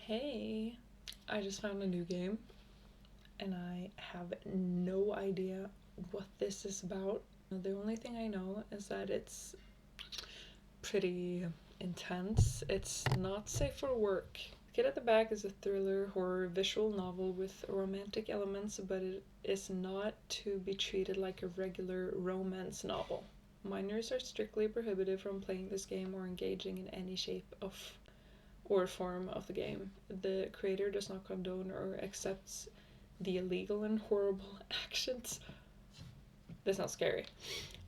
Hey, I just found a new game and I have no idea what this is about. The only thing I know is that it's pretty intense. It's not safe for work. The Kid at the Back is a thriller horror visual novel with romantic elements, but it is not to be treated like a regular romance novel. Minors are strictly prohibited from playing this game or engaging in any shape of or form of the game. The creator does not condone or accepts the illegal and horrible actions. That's not scary.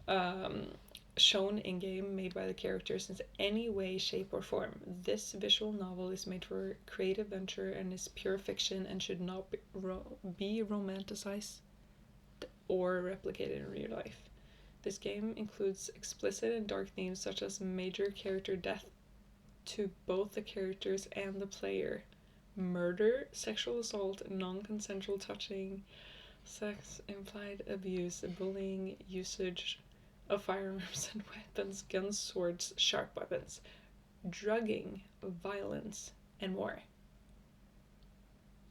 Um, Shown in game made by the characters in any way, shape, or form. This visual novel is made for creative venture and is pure fiction and should not be romanticized or replicated in real life. This game includes explicit and dark themes such as major character death to both the characters and the player, murder, sexual assault, non-consensual touching, sex, implied abuse, bullying, usage of firearms and weapons, guns, swords, sharp weapons, drugging, violence, and more.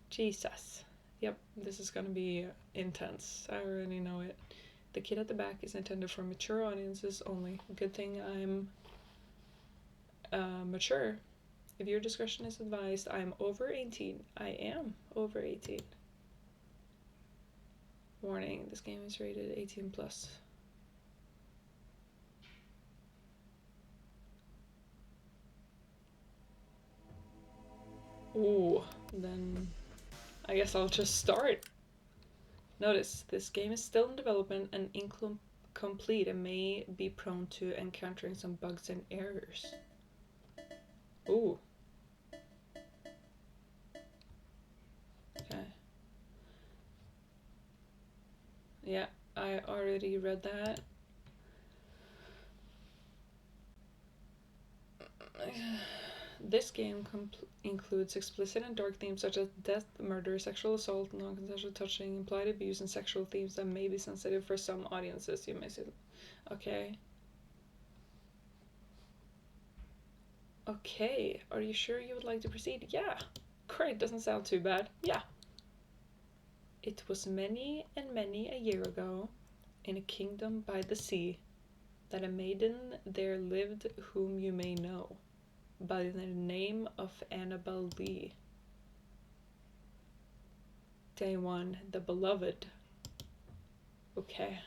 Jesus. Yep, this is gonna be intense. I already know it. The Kid at the Back is intended for mature audiences only. Good thing I'm mature. If your discretion is advised, I am over 18. I am over 18. Warning, this game is rated 18 plus. Ooh, then I guess I'll just start. Notice, this game is still in development and incomplete and may be prone to encountering some bugs and errors. Ooh. Okay. Yeah, I already read that. This game includes explicit and dark themes such as death, murder, sexual assault, non-consensual touching, implied abuse, and sexual themes that may be sensitive for some audiences. You may say, okay. Okay, are you sure you would like to proceed? Yeah. Great, doesn't sound too bad. Yeah. It was many and many a year ago, in a kingdom by the sea, that a maiden there lived whom you may know by the name of Annabel Lee. Day 1, the beloved. Okay.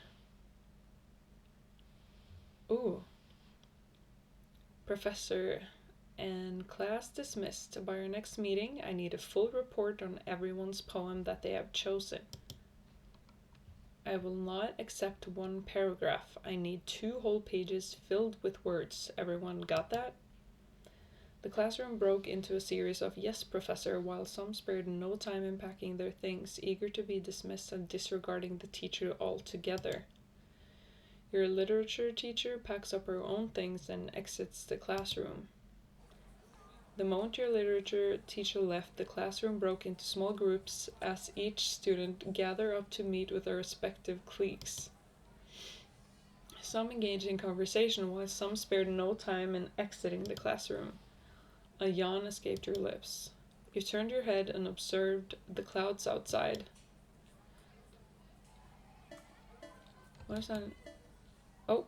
Ooh. Professor, and class dismissed. By our next meeting, I need a full report on everyone's poem that they have chosen. I will not accept one paragraph. I need 2 whole pages filled with words. Everyone got that? The classroom broke into a series of "yes, professor," while some spared no time in packing their things, eager to be dismissed and disregarding the teacher altogether. Your literature teacher packs up her own things and exits the classroom. The moment your literature teacher left, the classroom broke into small groups as each student gathered up to meet with their respective cliques. Some engaged in conversation, while some spared no time in exiting the classroom. A yawn escaped your lips. You turned your head and observed the clouds outside. What is that? Oh.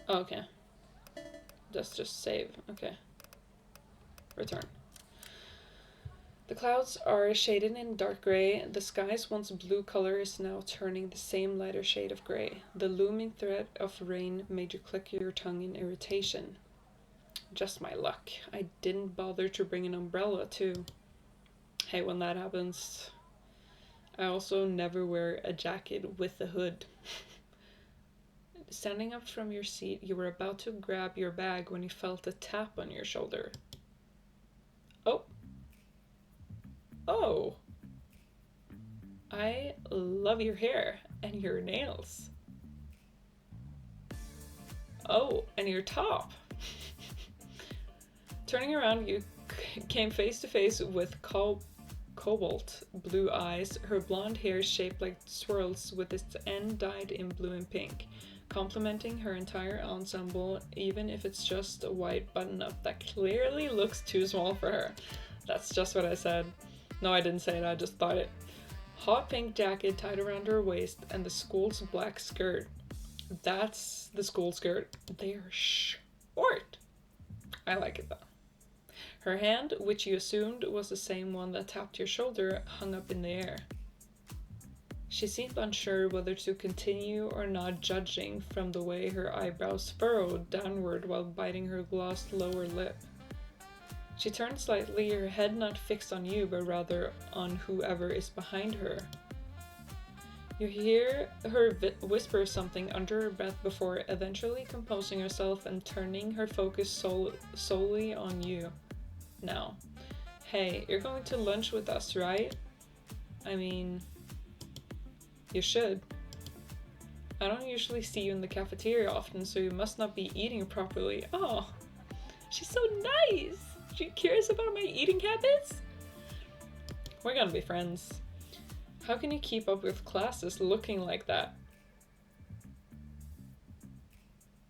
Oh, okay. Just save. Okay. Return. The clouds are shaded in dark gray. The sky's once blue color is now turning the same lighter shade of gray. The looming threat of rain made you click your tongue in irritation. Just my luck. I didn't bother to bring an umbrella, too. Hey, when that happens, I also never wear a jacket with a hood. Standing up from your seat, you were about to grab your bag when you felt a tap on your shoulder. Oh. Oh. I love your hair and your nails. Oh, and your top. Turning around, you came face to face with cobalt blue eyes, her blonde hair shaped like swirls with its end dyed in blue and pink. complimenting her entire ensemble, even if it's just a white button-up that clearly looks too small for her. That's just what I said. No, I didn't say it, I just thought it. Hot pink jacket tied around her waist and the school's black skirt. That's the school skirt. They are short. I like it though. Her hand, which you assumed was the same one that tapped your shoulder, hung up in the air. She seemed unsure whether to continue or not, judging from the way her eyebrows furrowed downward while biting her glossed lower lip. She turned slightly, her head not fixed on you, but rather on whoever is behind her. You hear her whisper something under her breath before eventually composing herself and turning her focus solely on you. Now, hey, you're going to lunch with us, right? I mean, you should. I don't usually see you in the cafeteria often, so you must not be eating properly. Oh, she's so nice. She cares about my eating habits? We're gonna be friends. How can you keep up with classes looking like that?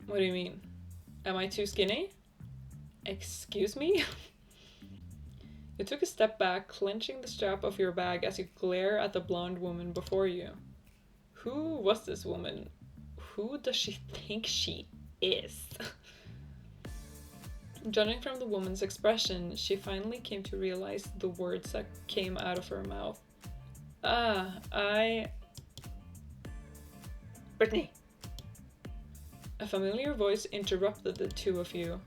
What do you mean? Am I too skinny? Excuse me? You took a step back, clenching the strap of your bag as you glare at the blonde woman before you. Who was this woman? Who does she think she is? Judging from the woman's expression, she finally came to realize the words that came out of her mouth. Brittany! A familiar voice interrupted the two of you.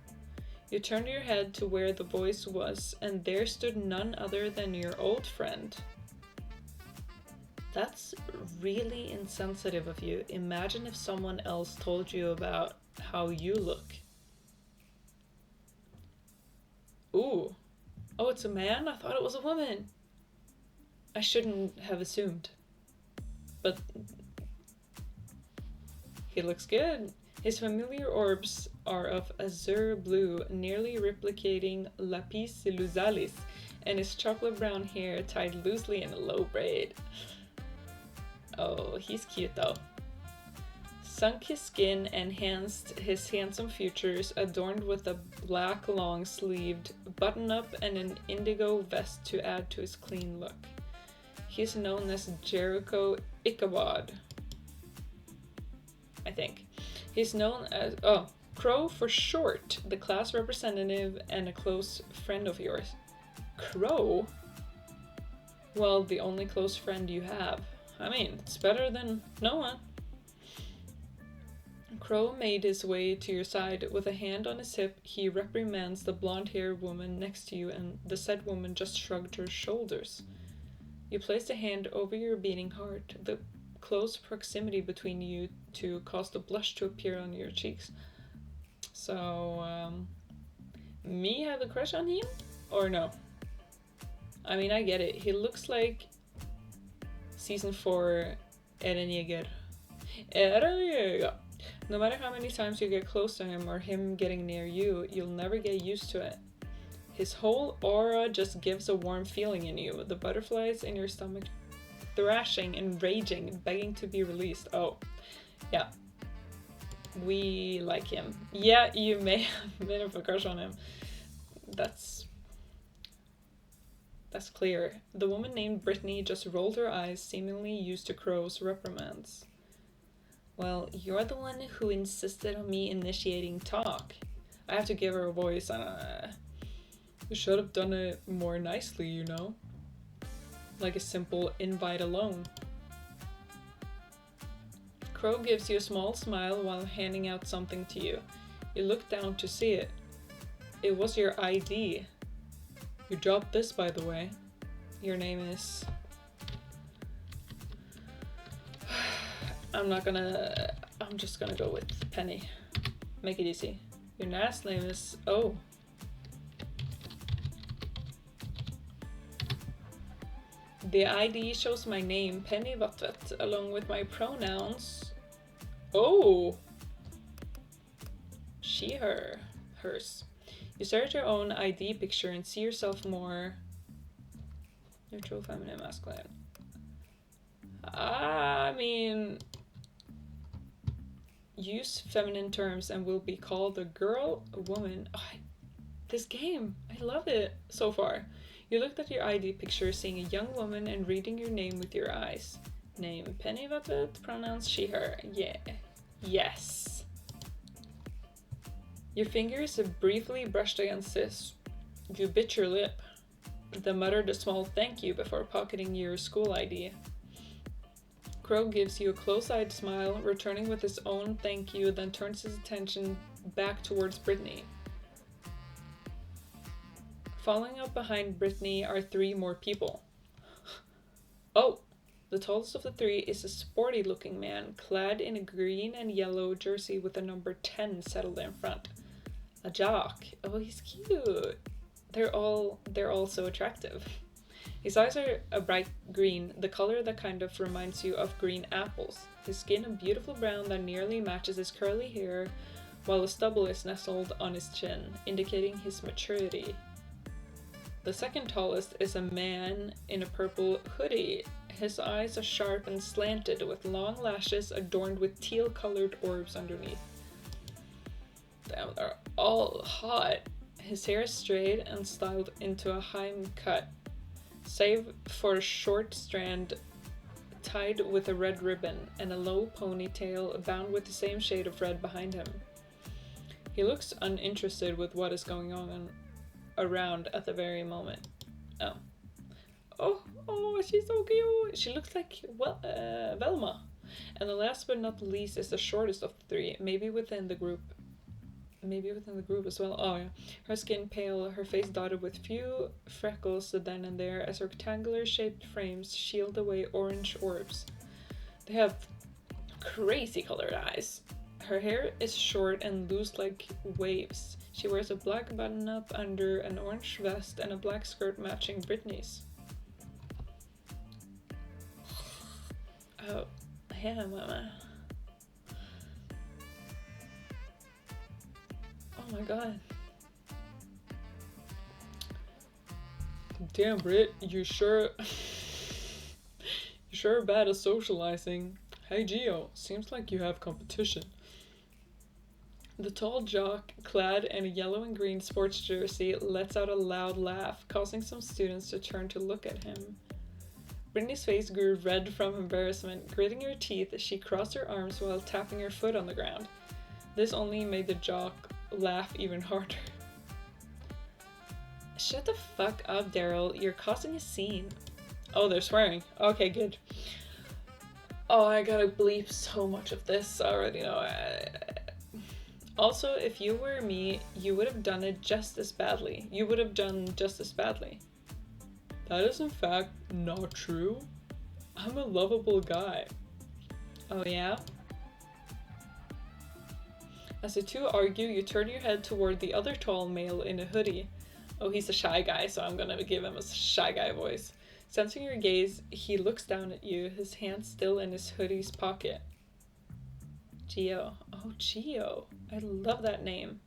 You turned your head to where the voice was, and there stood none other than your old friend. That's really insensitive of you. Imagine if someone else told you about how you look. Ooh. Oh, it's a man? I thought it was a woman. I shouldn't have assumed. But he looks good. His familiar orbs are of azure blue, nearly replicating lapis lazuli, and his chocolate brown hair tied loosely in a low braid. Oh, he's cute though. Sunk his skin enhanced his handsome features, adorned with a black long-sleeved button-up and an indigo vest to add to his clean look. He's known as Jericho Ichabod, I think. He's known as, Crowe for short, the class representative and a close friend of yours. Crowe? Well, the only close friend you have. I mean, it's better than no one. Crowe made his way to your side. With a hand on his hip, he reprimands the blonde-haired woman next to you, and the said woman just shrugged her shoulders. You placed a hand over your beating heart. The close proximity between you two caused a blush to appear on your cheeks. So, me have a crush on him? Or no? I mean, I get it. He looks like season 4 Eren Yeager. No matter how many times you get close to him or him getting near you, you'll never get used to it. His whole aura just gives a warm feeling in you, the butterflies in your stomach thrashing and raging, begging to be released. Oh, yeah. We like him. Yeah, you may have a bit of a crush on him. That's clear. The woman named Brittany just rolled her eyes, seemingly used to Crowe's reprimands. Well, you're the one who insisted on me initiating talk. I have to give her a voice. You should have done it more nicely, you know? Like a simple invite alone. Crowe gives you a small smile while handing out something to you. You look down to see it. It was your ID. You dropped this, by the way. Your name is... I'm just gonna go with Penny. Make it easy. Your last name is... Oh. The ID shows my name, Penny Vatvet, along with my pronouns. Oh! She, her, hers. You stare at your own ID picture and see yourself more... neutral, feminine, masculine. I mean... use feminine terms and will be called a girl, a woman. Oh, this game, I love it so far. You looked at your ID picture, seeing a young woman and reading your name with your eyes. Name, Penny, vet du? Pronouns she, her. Yeah. Yes. Your fingers briefly brushed against this. You bit your lip, then muttered a small thank you before pocketing your school ID. Crowe gives you a close-eyed smile, returning with his own thank you, then turns his attention back towards Brittany. Following up behind Brittany are 3 more people. Oh! The tallest of the 3 is a sporty-looking man, clad in a green and yellow jersey with the number 10 settled in front. A jock. Oh, he's cute. They're all so attractive. His eyes are a bright green, the color that kind of reminds you of green apples. His skin a beautiful brown that nearly matches his curly hair, while a stubble is nestled on his chin, indicating his maturity. The second tallest is a man in a purple hoodie. His eyes are sharp and slanted, with long lashes adorned with teal-colored orbs underneath. Damn, they're all hot. His hair is straight and styled into a high cut, save for a short strand tied with a red ribbon and a low ponytail bound with the same shade of red behind him. He looks uninterested with what is going on around at the very moment. Oh, she's so cute. She looks like Velma. And the last but not the least is the shortest of the 3, maybe within the group as well. Oh yeah. Her skin pale, her face dotted with few freckles then and there as rectangular shaped frames shield away orange orbs. They have crazy colored eyes. Her hair is short and loose like waves. She wears a black button-up under an orange vest and a black skirt matching Brittany's. Oh, yeah, mama. Oh my god. Damn, Brit, you sure bad at socializing. Hey, Gio, seems like you have competition. The tall jock, clad in a yellow and green sports jersey, lets out a loud laugh, causing some students to turn to look at him. Brittany's face grew red from embarrassment. Gritting her teeth, she crossed her arms while tapping her foot on the ground. This only made the jock laugh even harder. Shut the fuck up, Daryl. You're causing a scene. Oh, they're swearing. Okay, good. Oh, I gotta bleep so much of this. I already know. Also, if you were me, you would have done it just as badly. That is in fact not true. I'm a lovable guy. Oh yeah? As the 2 argue, you turn your head toward the other tall male in a hoodie. Oh, he's a shy guy, so I'm gonna give him a shy guy voice. Sensing your gaze, he looks down at you, his hand still in his hoodie's pocket. Gio. Oh, Gio. I love that name.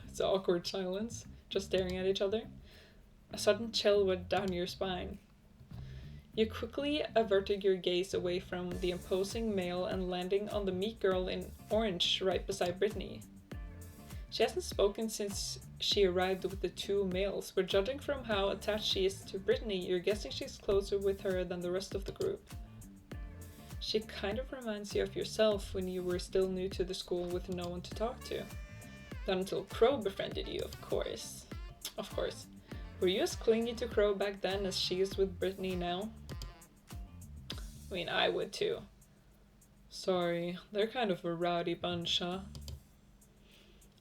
It's an awkward silence, just staring at each other. A sudden chill went down your spine. You quickly averted your gaze away from the imposing male and landing on the meek girl in orange right beside Brittany. She hasn't spoken since she arrived with the 2 males, but judging from how attached she is to Brittany, you're guessing she's closer with her than the rest of the group. She kind of reminds you of yourself when you were still new to the school with no one to talk to. Not until Crowe befriended you, of course. Of course. Were you as clingy to Crowe back then as she is with Brittany now? I mean, I would too. Sorry, they're kind of a rowdy bunch, huh?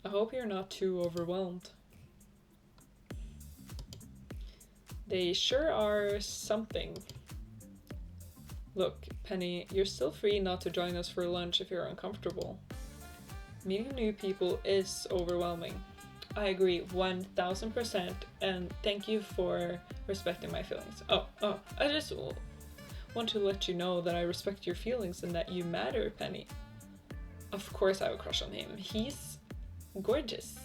I hope you're not too overwhelmed. They sure are something. Look, Penny, you're still free not to join us for lunch if you're uncomfortable. Meeting new people is overwhelming. I agree 1000%, and thank you for respecting my feelings. I just want to let you know that I respect your feelings and that you matter, Penny. Of course I have a crush on him. He's gorgeous.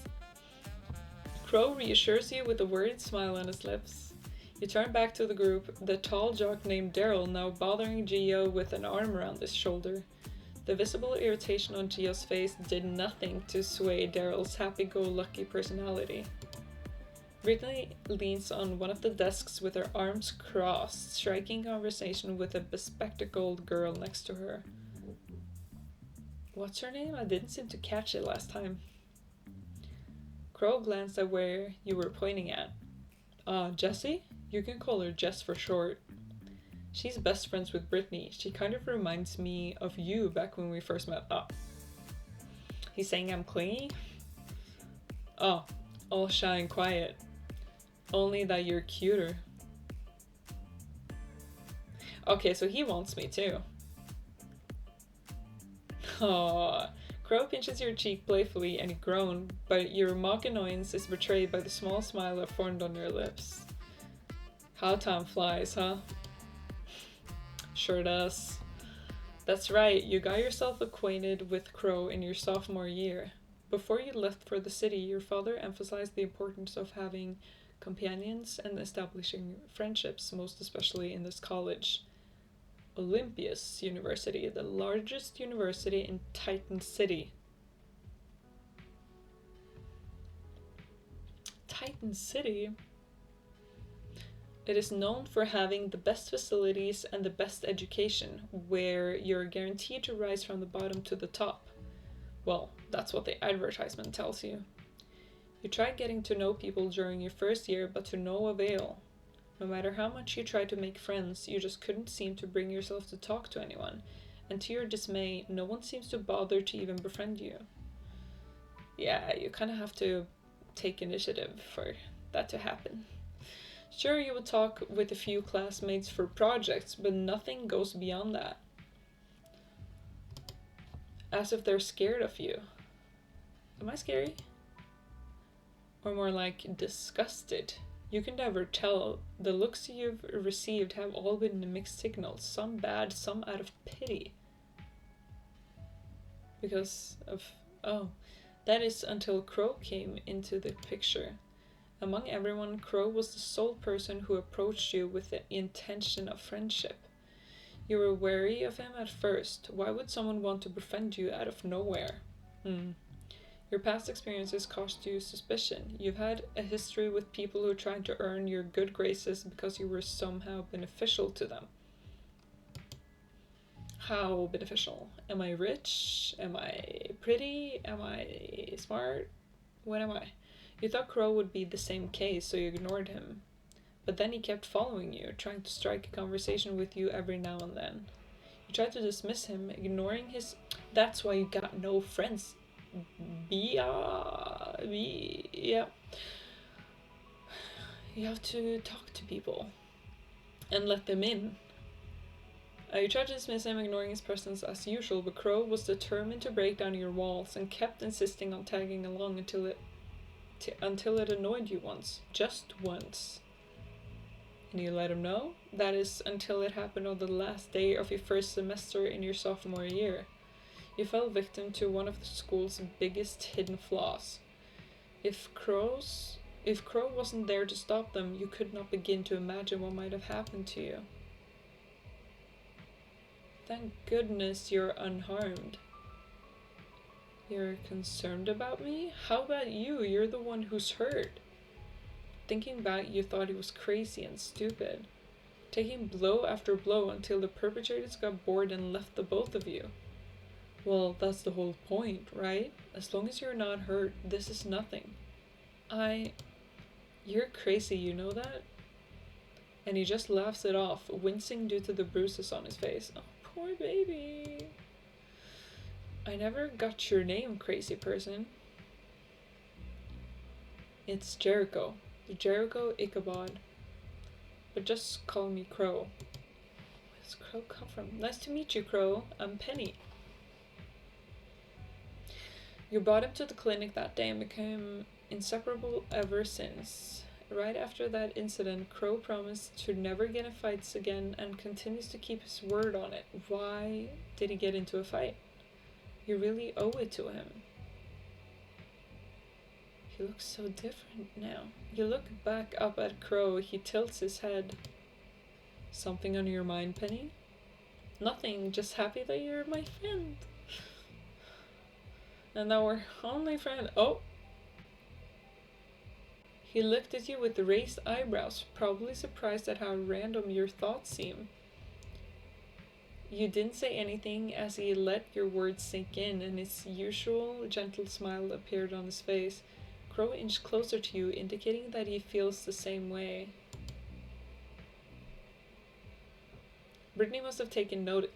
Crowe reassures you with a worried smile on his lips. You turn back to the group, the tall jock named Daryl now bothering Gio with an arm around his shoulder. The visible irritation on Gio's face did nothing to sway Daryl's happy-go-lucky personality. Brittany leans on one of the desks with her arms crossed, striking conversation with a bespectacled girl next to her. What's her name? I didn't seem to catch it last time. Crowe glanced at where you were pointing at. Jessie? You can call her Jess for short. She's best friends with Brittany. She kind of reminds me of you back when we first met. He's saying I'm clingy? All shy and quiet. Only that you're cuter. Okay, so he wants me too. Crowe pinches your cheek playfully and you groan, but your mock annoyance is betrayed by the small smile that formed on your lips. How time flies, huh? Sure does. That's right, you got yourself acquainted with Crowe in your sophomore year. Before you left for the city, your father emphasized the importance of having companions and establishing friendships, most especially in this college. Olympias University, the largest university in Titan City. Titan City? It is known for having the best facilities and the best education, where you're guaranteed to rise from the bottom to the top. Well, that's what the advertisement tells you. You tried getting to know people during your first year, but to no avail. No matter how much you tried to make friends, you just couldn't seem to bring yourself to talk to anyone, and to your dismay, no one seems to bother to even befriend you. Yeah, you kind of have to take initiative for that to happen. Sure, you would talk with a few classmates for projects, but nothing goes beyond that. As if they're scared of you. Am I scary? Or more like disgusted. You can never tell. The looks you've received have all been mixed signals, some bad, some out of pity. Because of... that is until Crowe came into the picture. Among everyone, Crowe was the sole person who approached you with the intention of friendship. You were wary of him at first. Why would someone want to befriend you out of nowhere? Your past experiences caused you suspicion. You've had a history with people who tried to earn your good graces because you were somehow beneficial to them. How beneficial? Am I rich? Am I pretty? Am I smart? What am I? You thought Crowe would be the same case, so you ignored him. But then he kept following you, trying to strike a conversation with you every now and then. You tried to dismiss him, ignoring his... That's why you got no friends. Yeah. You have to talk to people and let them in. You tried to dismiss him, ignoring his presence as usual, but Crowe was determined to break down your walls and kept insisting on tagging along until it annoyed you once. Just once. And you let him know? That is, until it happened on the last day of your first semester in your sophomore year. You fell victim to one of the school's biggest hidden flaws. If Crowe wasn't there to stop them, you could not begin to imagine what might have happened to you. Thank goodness you're unharmed. You're concerned about me? How about you? You're the one who's hurt. Thinking back, you thought he was crazy and stupid, taking blow after blow until the perpetrators got bored and left the both of you. Well, that's the whole point, right? As long as you're not hurt, this is nothing. You're crazy, you know that? And he just laughs it off, wincing due to the bruises on his face. Oh, poor baby. I never got your name, crazy person. It's Jericho. Jericho Ichabod. But just call me Crowe. Where does Crowe come from? Nice to meet you, Crowe. I'm Penny. You brought him to the clinic that day and became inseparable ever since. Right after that incident, Crowe promised to never get in fights again and continues to keep his word on it. Why did he get into a fight? You really owe it to him. He looks so different now. You look back up at Crowe, he tilts his head. Something on your mind, Penny? Nothing, just happy that you're my friend. And our only friend. Oh! He looked at you with raised eyebrows, probably surprised at how random your thoughts seem. You didn't say anything as he let your words sink in, and his usual gentle smile appeared on his face. Crowe inched closer to you, indicating that he feels the same way. Brittany must have taken notice.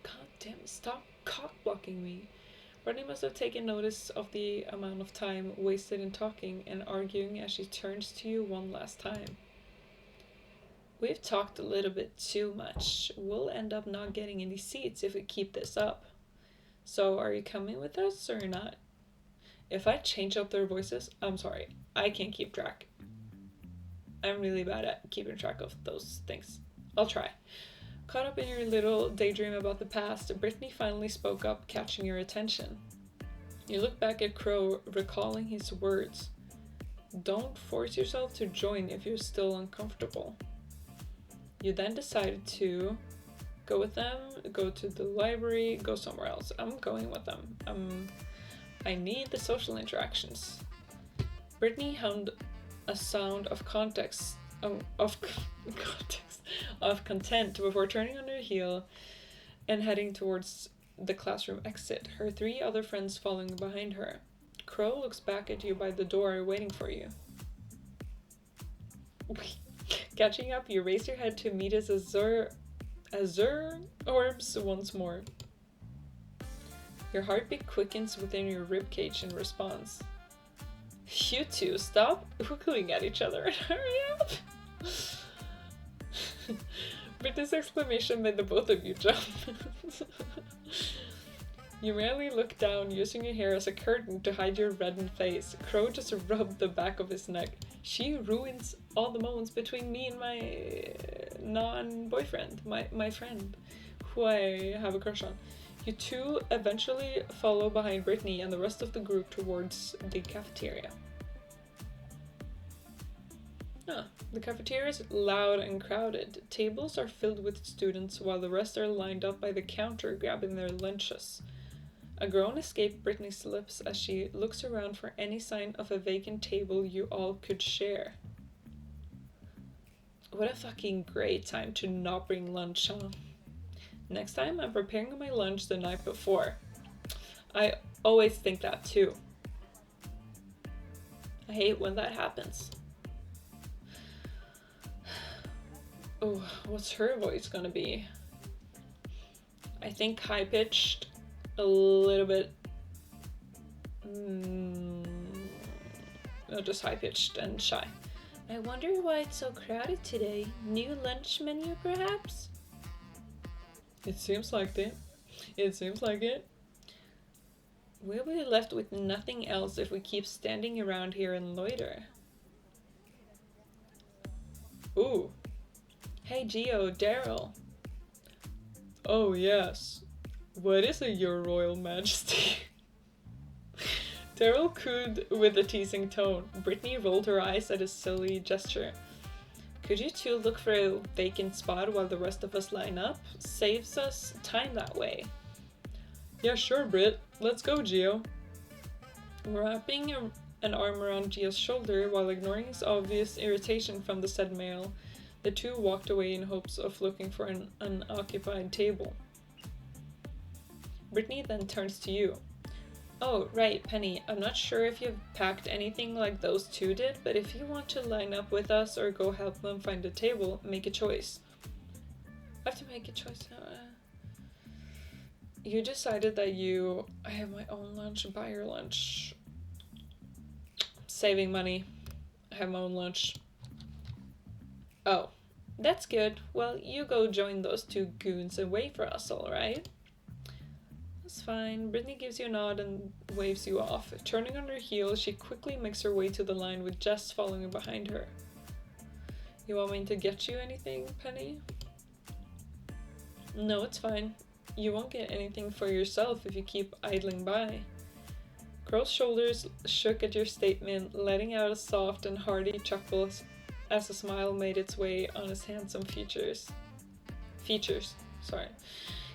God damn, stop cock blocking me. Brittany must have taken notice of the amount of time wasted in talking and arguing as she turns to you one last time. We've talked a little bit too much. We'll end up not getting any seats if we keep this up. So are you coming with us or not? If I change up their voices, I'm sorry, I can't keep track. I'm really bad at keeping track of those things. I'll try. Caught up in your little daydream about the past, Brittany finally spoke up, catching your attention. You look back at Crowe, recalling his words. Don't force yourself to join if you're still uncomfortable. You then decided to go with them, go to the library, go somewhere else. I'm going with them. I need the social interactions. Brittany hummed a sound of context, of content before turning on her heel and heading towards the classroom exit, her three other friends following behind her. Crowe looks back at you by the door, waiting for you. Catching up, you raise your head to meet his azure orbs once more. Your heartbeat quickens within your ribcage in response. You two, stop hookling at each other and hurry up! Brittany's exclamation made the both of you jump. You merely look down, using your hair as a curtain to hide your reddened face. Crowe just rubbed the back of his neck. She ruins all the moments between me and my non-boyfriend, my friend, who I have a crush on. You two eventually follow behind Brittany and the rest of the group towards the cafeteria. The cafeteria is loud and crowded. Tables are filled with students while the rest are lined up by the counter grabbing their lunches. A groan escaped Brittany's lips as she looks around for any sign of a vacant table you all could share. What a fucking great time to not bring lunch, huh? Next time, I'm preparing my lunch the night before. I always think that too. I hate when that happens. Oh, what's her voice gonna be? I think high-pitched, a little bit... just high-pitched and shy. I wonder why it's so crowded today. New lunch menu, perhaps? It seems like it. It seems like it. We'll be left with nothing else if we keep standing around here and loiter. Ooh. Hey, Geo, Daryl. Oh, yes. What is it, Your Royal Majesty? Daryl cooed with a teasing tone. Brittany rolled her eyes at his silly gesture. Could you two look for a vacant spot while the rest of us line up? Saves us time that way. Yeah, sure, Britt. Let's go, Geo. Wrapping an arm around Geo's shoulder while ignoring his obvious irritation from the said male, the two walked away in hopes of looking for an unoccupied table. Brittany then turns to you. Oh, right, Penny. I'm not sure if you've packed anything like those two did, but if you want to line up with us or go help them find a table, make a choice. I have to make a choice now. You decided that I have my own lunch, buy your lunch. Saving money. I have my own lunch. Oh, that's good. Well, you go join those two goons and wait for us, alright? That's fine. Brittany gives you a nod and waves you off. Turning on her heel, she quickly makes her way to the line with Jess following behind her. You want me to get you anything, Penny? No, it's fine. You won't get anything for yourself if you keep idling by. Crowe's shoulders shook at your statement, letting out a soft and hearty chuckle as a smile made its way on his handsome features.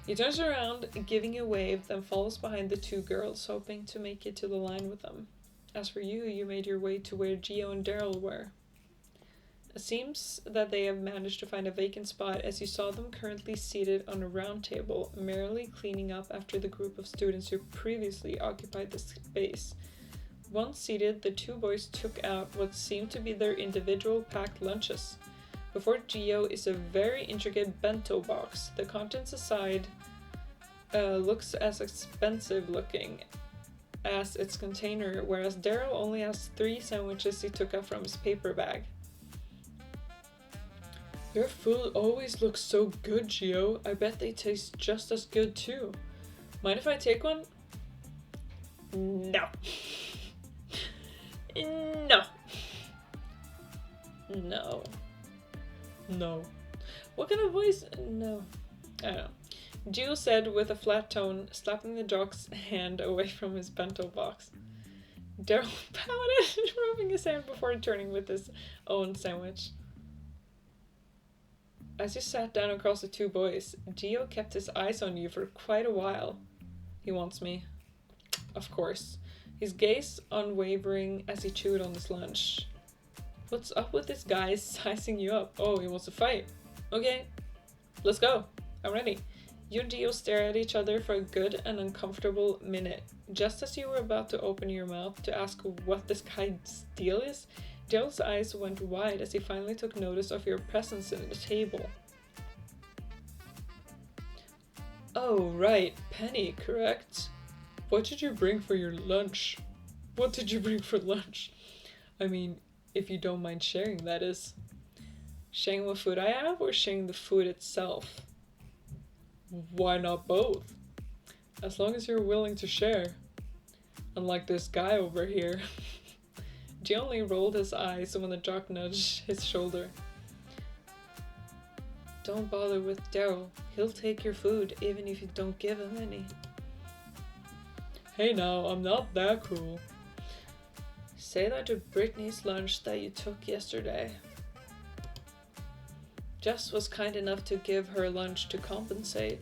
He turns around, giving a wave, then follows behind the two girls, hoping to make it to the line with them. As for you, you made your way to where Gio and Daryl were. It seems that they have managed to find a vacant spot, as you saw them currently seated on a round table, merrily cleaning up after the group of students who previously occupied the space. Once seated, the two boys took out what seemed to be their individual packed lunches. Before Gio is a very intricate bento box. The contents aside, looks as expensive looking as its container, whereas Daryl only has 3 sandwiches he took out from his paper bag. Your food always looks so good, Gio. I bet they taste just as good too. Mind if I take one? No. No. No. No. What kind of voice? No. I don't know. Gio said with a flat tone, slapping the jock's hand away from his bento box. Daryl pouted, rubbing his hand before turning with his own sandwich. As you sat down across the two boys, Gio kept his eyes on you for quite a while. He wants me. Of course. His gaze unwavering as he chewed on his lunch. What's up with this guy sizing you up? Oh, he wants to fight. Okay, let's go. I'm ready. You and Gio stare at each other for a good and uncomfortable minute. Just as you were about to open your mouth to ask what this guy's deal is, Daryl's eyes went wide as he finally took notice of your presence at the table. Oh, right, Penny, correct? What did you bring for your lunch? What did you bring for lunch? I mean, if you don't mind sharing, that is. Sharing what food I have or sharing the food itself? Why not both? As long as you're willing to share. Unlike this guy over here. G only rolled his eyes when the jock nudged his shoulder. Don't bother with Daryl. He'll take your food even if you don't give him any. Hey now, I'm not that cruel. Say that to Brittany's lunch that you took yesterday. Jess was kind enough to give her lunch to compensate.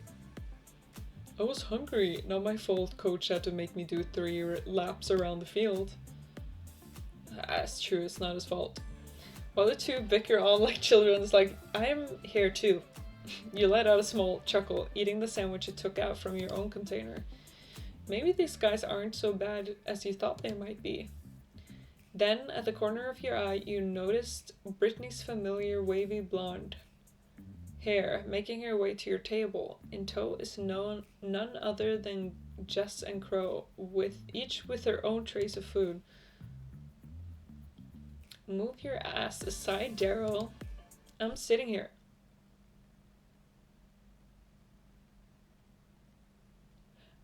I was hungry. Not my fault coach had to make me do 3 laps around the field. That's true, it's not his fault. While the two bicker on like children, it's like, I'm here too. You let out a small chuckle, eating the sandwich you took out from your own container. Maybe these guys aren't so bad as you thought they might be. Then, at the corner of your eye, you noticed Brittany's familiar wavy blonde hair making her way to your table. In tow is none other than Jess and Crowe, each with their own trays of food. Move your ass aside, Daryl. I'm sitting here.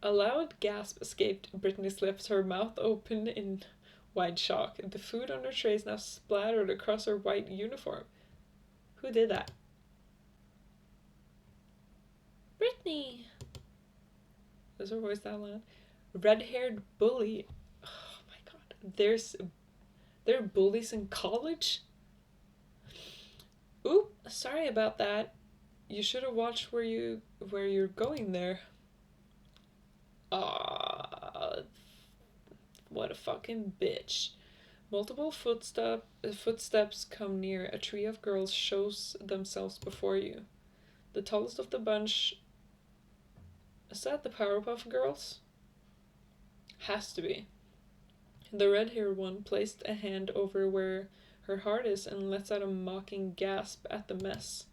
A loud gasp escaped Brittany's lips, her mouth open in wide shock. The food on her trays now splattered across her white uniform. Who did that? Brittany! Is her voice that loud? Red-haired bully. Oh my god. There are bullies in college? Oop, sorry about that. You should have watched where you're going there. What a fucking bitch. Multiple footsteps come near. A trio of girls shows themselves before you. The tallest of the bunch... Is that the Powerpuff Girls? Has to be. The red-haired one placed a hand over where her heart is and lets out a mocking gasp at the mess.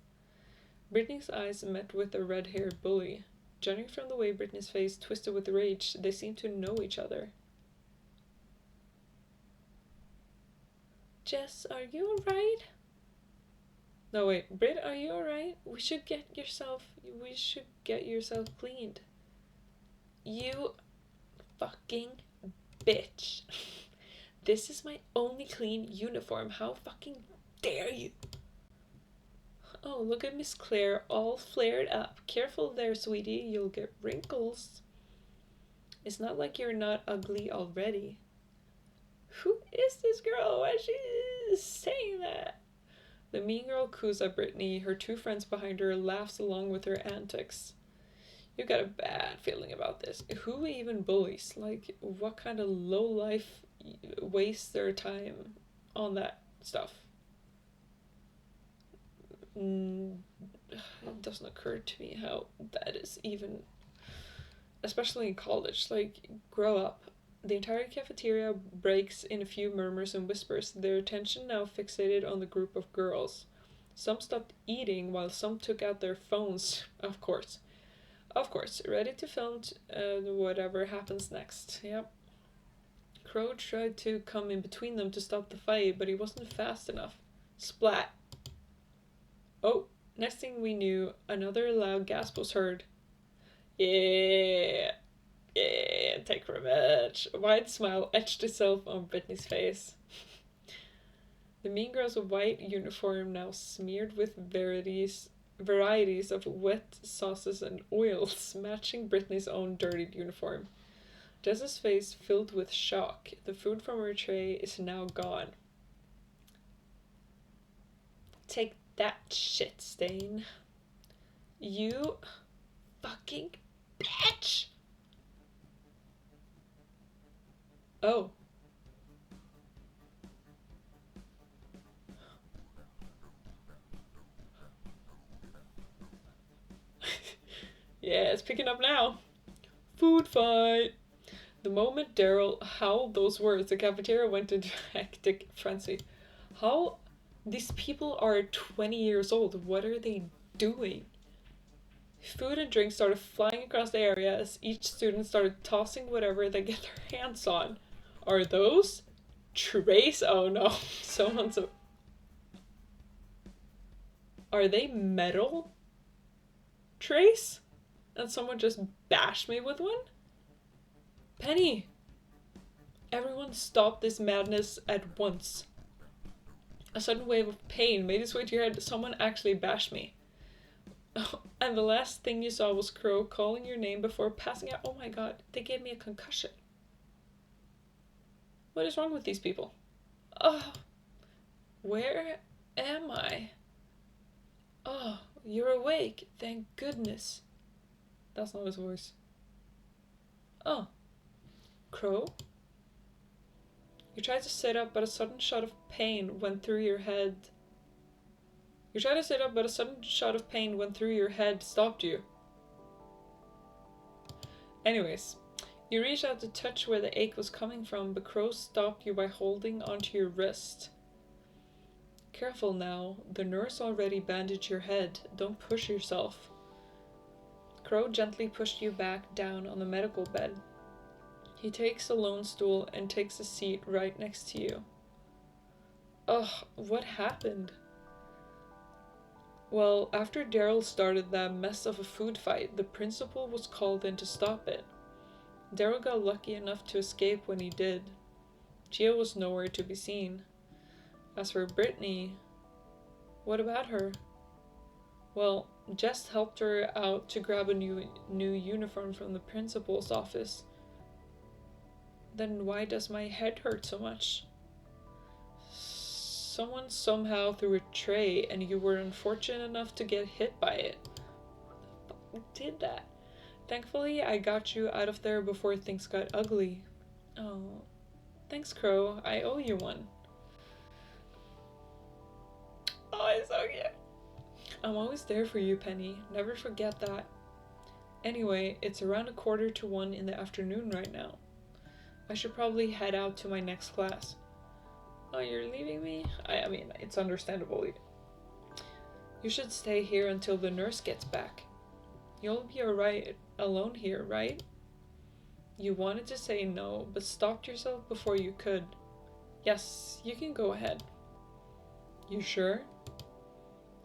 Brittany's eyes met with the red-haired bully. Judging from the way Brittany's face twisted with rage, they seemed to know each other. Jess, are you alright? No, wait. Britt, are you alright? We should get yourself cleaned. You fucking bitch. This is my only clean uniform. How fucking dare you? Oh, look at Miss Claire all flared up. Careful there, sweetie. You'll get wrinkles. It's not like you're not ugly already. Who is this girl? Why is she saying that? The mean girl coos at Brittany. Her two friends behind her laughs along with her antics. You got a bad feeling about this. Who even bullies? Like, what kind of low life wastes their time on that stuff? It doesn't occur to me how that is even, especially in college. Like, grow up. The entire cafeteria breaks in a few murmurs and whispers, their attention now fixated on the group of girls. Some stopped eating while some took out their phones, of course. Of course, ready to film whatever happens next. Yep. Crow tried to come in between them to stop the fight, but he wasn't fast enough. Splat. Oh, next thing we knew, another loud gasp was heard. Yeah, yeah, take revenge. A wide smile etched itself on Brittany's face. The mean girl's white uniform now smeared with varieties of wet sauces and oils, matching Brittany's own dirtied uniform. Jess's face filled with shock. The food from her tray is now gone. Take that, shit stain. You fucking bitch! Oh. Yeah, it's picking up now. Food fight. The moment Daryl howled those words, the cafeteria went into hectic frenzy. How? These people are 20 years old. What are they doing? Food and drinks started flying across the area as each student started tossing whatever they get their hands on. Are those trays? Oh no, someone's. Are they metal trays? And someone just bashed me with one? Penny! Everyone stop this madness at once. A sudden wave of pain made its way to your head. Someone actually bashed me. And the last thing you saw was Crow calling your name before passing out. Oh my god, they gave me a concussion. What is wrong with these people? Oh, where am I? Oh, you're awake. Thank goodness. That's not his voice. Oh. Crow? You tried to sit up, but a sudden shot of pain went through your head. Stopped you. Anyways, you reached out to touch where the ache was coming from, but Crow stopped you by holding onto your wrist. Careful now, the nurse already bandaged your head. Don't push yourself. Crow gently pushed you back down on the medical bed. He takes a lone stool and takes a seat right next to you. Ugh, what happened? Well, after Daryl started that mess of a food fight, the principal was called in to stop it. Daryl got lucky enough to escape when he did. Gia was nowhere to be seen. As for Brittany, what about her? Well, Jess helped her out to grab a new uniform from the principal's office. Then why does my head hurt so much? Someone somehow threw a tray and you were unfortunate enough to get hit by it. Who the fuck did that? Thankfully, I got you out of there before things got ugly. Oh, thanks, Crow. I owe you one. Oh, it's so cute. I'm always there for you, Penny. Never forget that. Anyway, it's around 1:45 in the afternoon right now. I should probably head out to my next class. Oh, you're leaving me? I mean, it's understandable. You should stay here until the nurse gets back. You'll be alright alone here, right? You wanted to say no, but stopped yourself before you could. Yes, you can go ahead. You sure?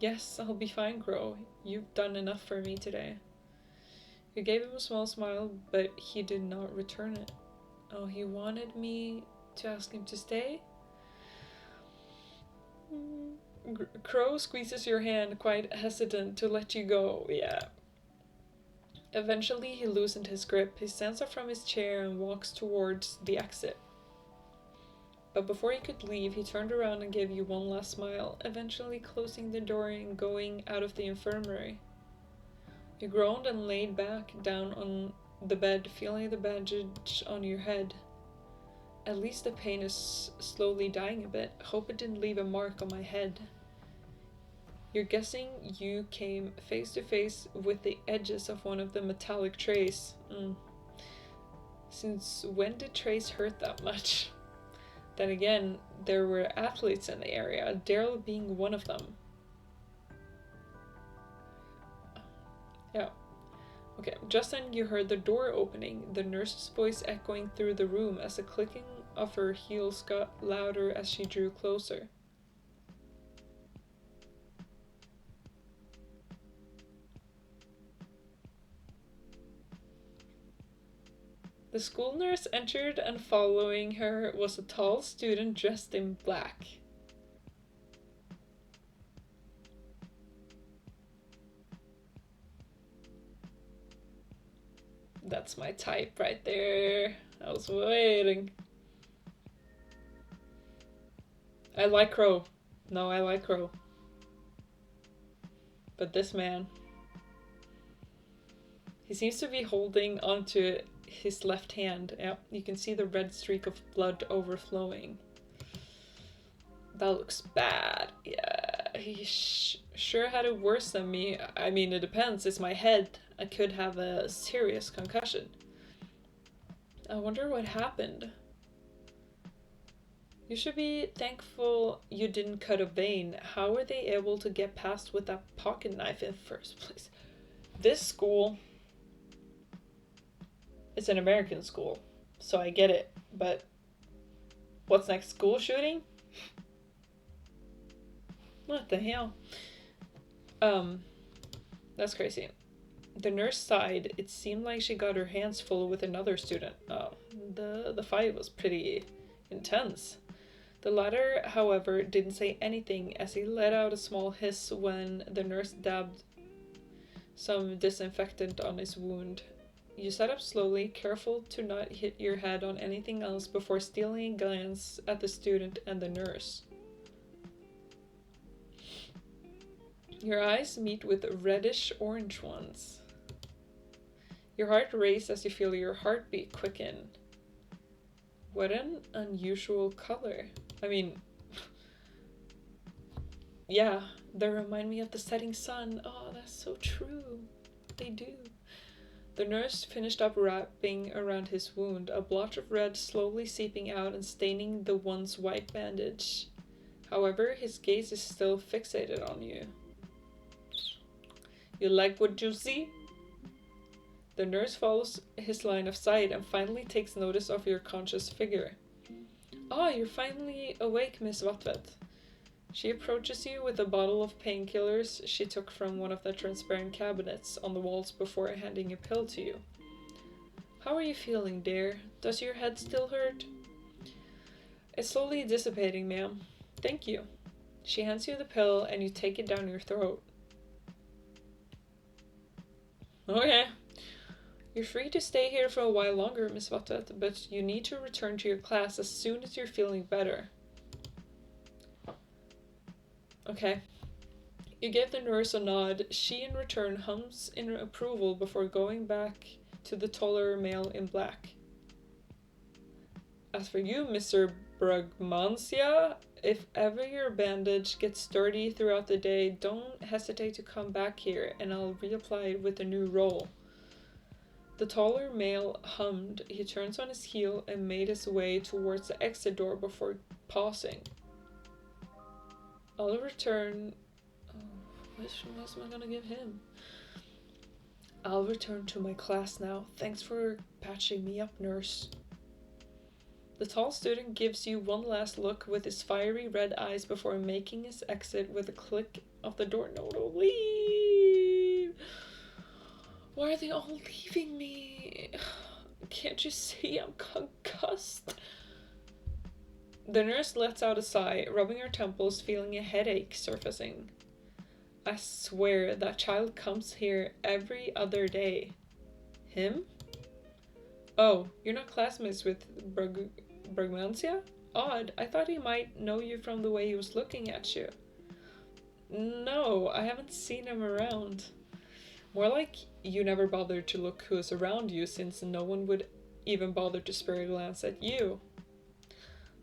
Yes, I'll be fine, Crow. You've done enough for me today. You gave him a small smile, but he did not return it. Oh, he wanted me to ask him to stay? Crow squeezes your hand, quite hesitant to let you go. Yeah. Eventually, he loosened his grip. He stands up from his chair and walks towards the exit. But before he could leave, he turned around and gave you one last smile, eventually closing the door and going out of the infirmary. You groaned and laid back down on the bed, feeling the bandage on your head. At least the pain is slowly dying a bit. Hope it didn't leave a mark on my head. You're guessing you came face to face with the edges of one of the metallic trays. Since when did trays hurt that much? Then again, there were athletes in the area, Daryl being one of them. Yeah. Okay, just then you heard the door opening, the nurse's voice echoing through the room as the clicking of her heels got louder as she drew closer. The school nurse entered, and following her was a tall student dressed in black. That's my type right there. I was waiting. I like Crowe. No, I like Crowe. But this man, he seems to be holding onto his left hand. Yep, you can see the red streak of blood overflowing. That looks bad. Yeah, he sure had it worse than me. I mean, it depends. It's my head. I could have a serious concussion. I wonder what happened. You should be thankful you didn't cut a vein. How were they able to get past with that pocket knife in the first place? This school is an American school, so I get it. But what's next? School shooting? What the hell? That's crazy. The nurse sighed. It seemed like she got her hands full with another student. The fight was pretty intense. The latter, however, didn't say anything as he let out a small hiss when the nurse dabbed some disinfectant on his wound. You sat up slowly, careful to not hit your head on anything else before stealing a glance at the student and the nurse. Your eyes meet with reddish-orange ones. Your heart races as you feel your heartbeat quicken. What an unusual color. I mean, yeah, they remind me of the setting sun. Oh, that's so true. They do. The nurse finished up wrapping around his wound, a blotch of red slowly seeping out and staining the once white bandage. However, his gaze is still fixated on you. You like what you see? The nurse follows his line of sight and finally takes notice of your conscious figure. Ah, you're finally awake, Miss Vatvet. She approaches you with a bottle of painkillers she took from one of the transparent cabinets on the walls before handing a pill to you. How are you feeling, dear? Does your head still hurt? It's slowly dissipating, ma'am. Thank you. She hands you the pill and you take it down your throat. Okay. You're free to stay here for a while longer, Miss Vatvet, but you need to return to your class as soon as you're feeling better. Okay. You give the nurse a nod. She in return hums in approval before going back to the taller male in black. As for you, Mr. Brugmansia, if ever your bandage gets dirty throughout the day, don't hesitate to come back here and I'll reapply it with a new roll. The taller male hummed. He turns on his heel and made his way towards the exit door before pausing. I'll return... Oh, which one am I gonna give him? I'll return to my class now. Thanks for patching me up, nurse. The tall student gives you one last look with his fiery red eyes before making his exit with a click of the door. No, don't leave! Why are they all leaving me? Can't you see I'm concussed? The nurse lets out a sigh, rubbing her temples, feeling a headache surfacing. I swear that child comes here every other day. Him? Oh, you're not classmates with Brugmansia? Odd, I thought he might know you from the way he was looking at you. No, I haven't seen him around. More like you never bothered to look who's around you since no one would even bother to spare a glance at you.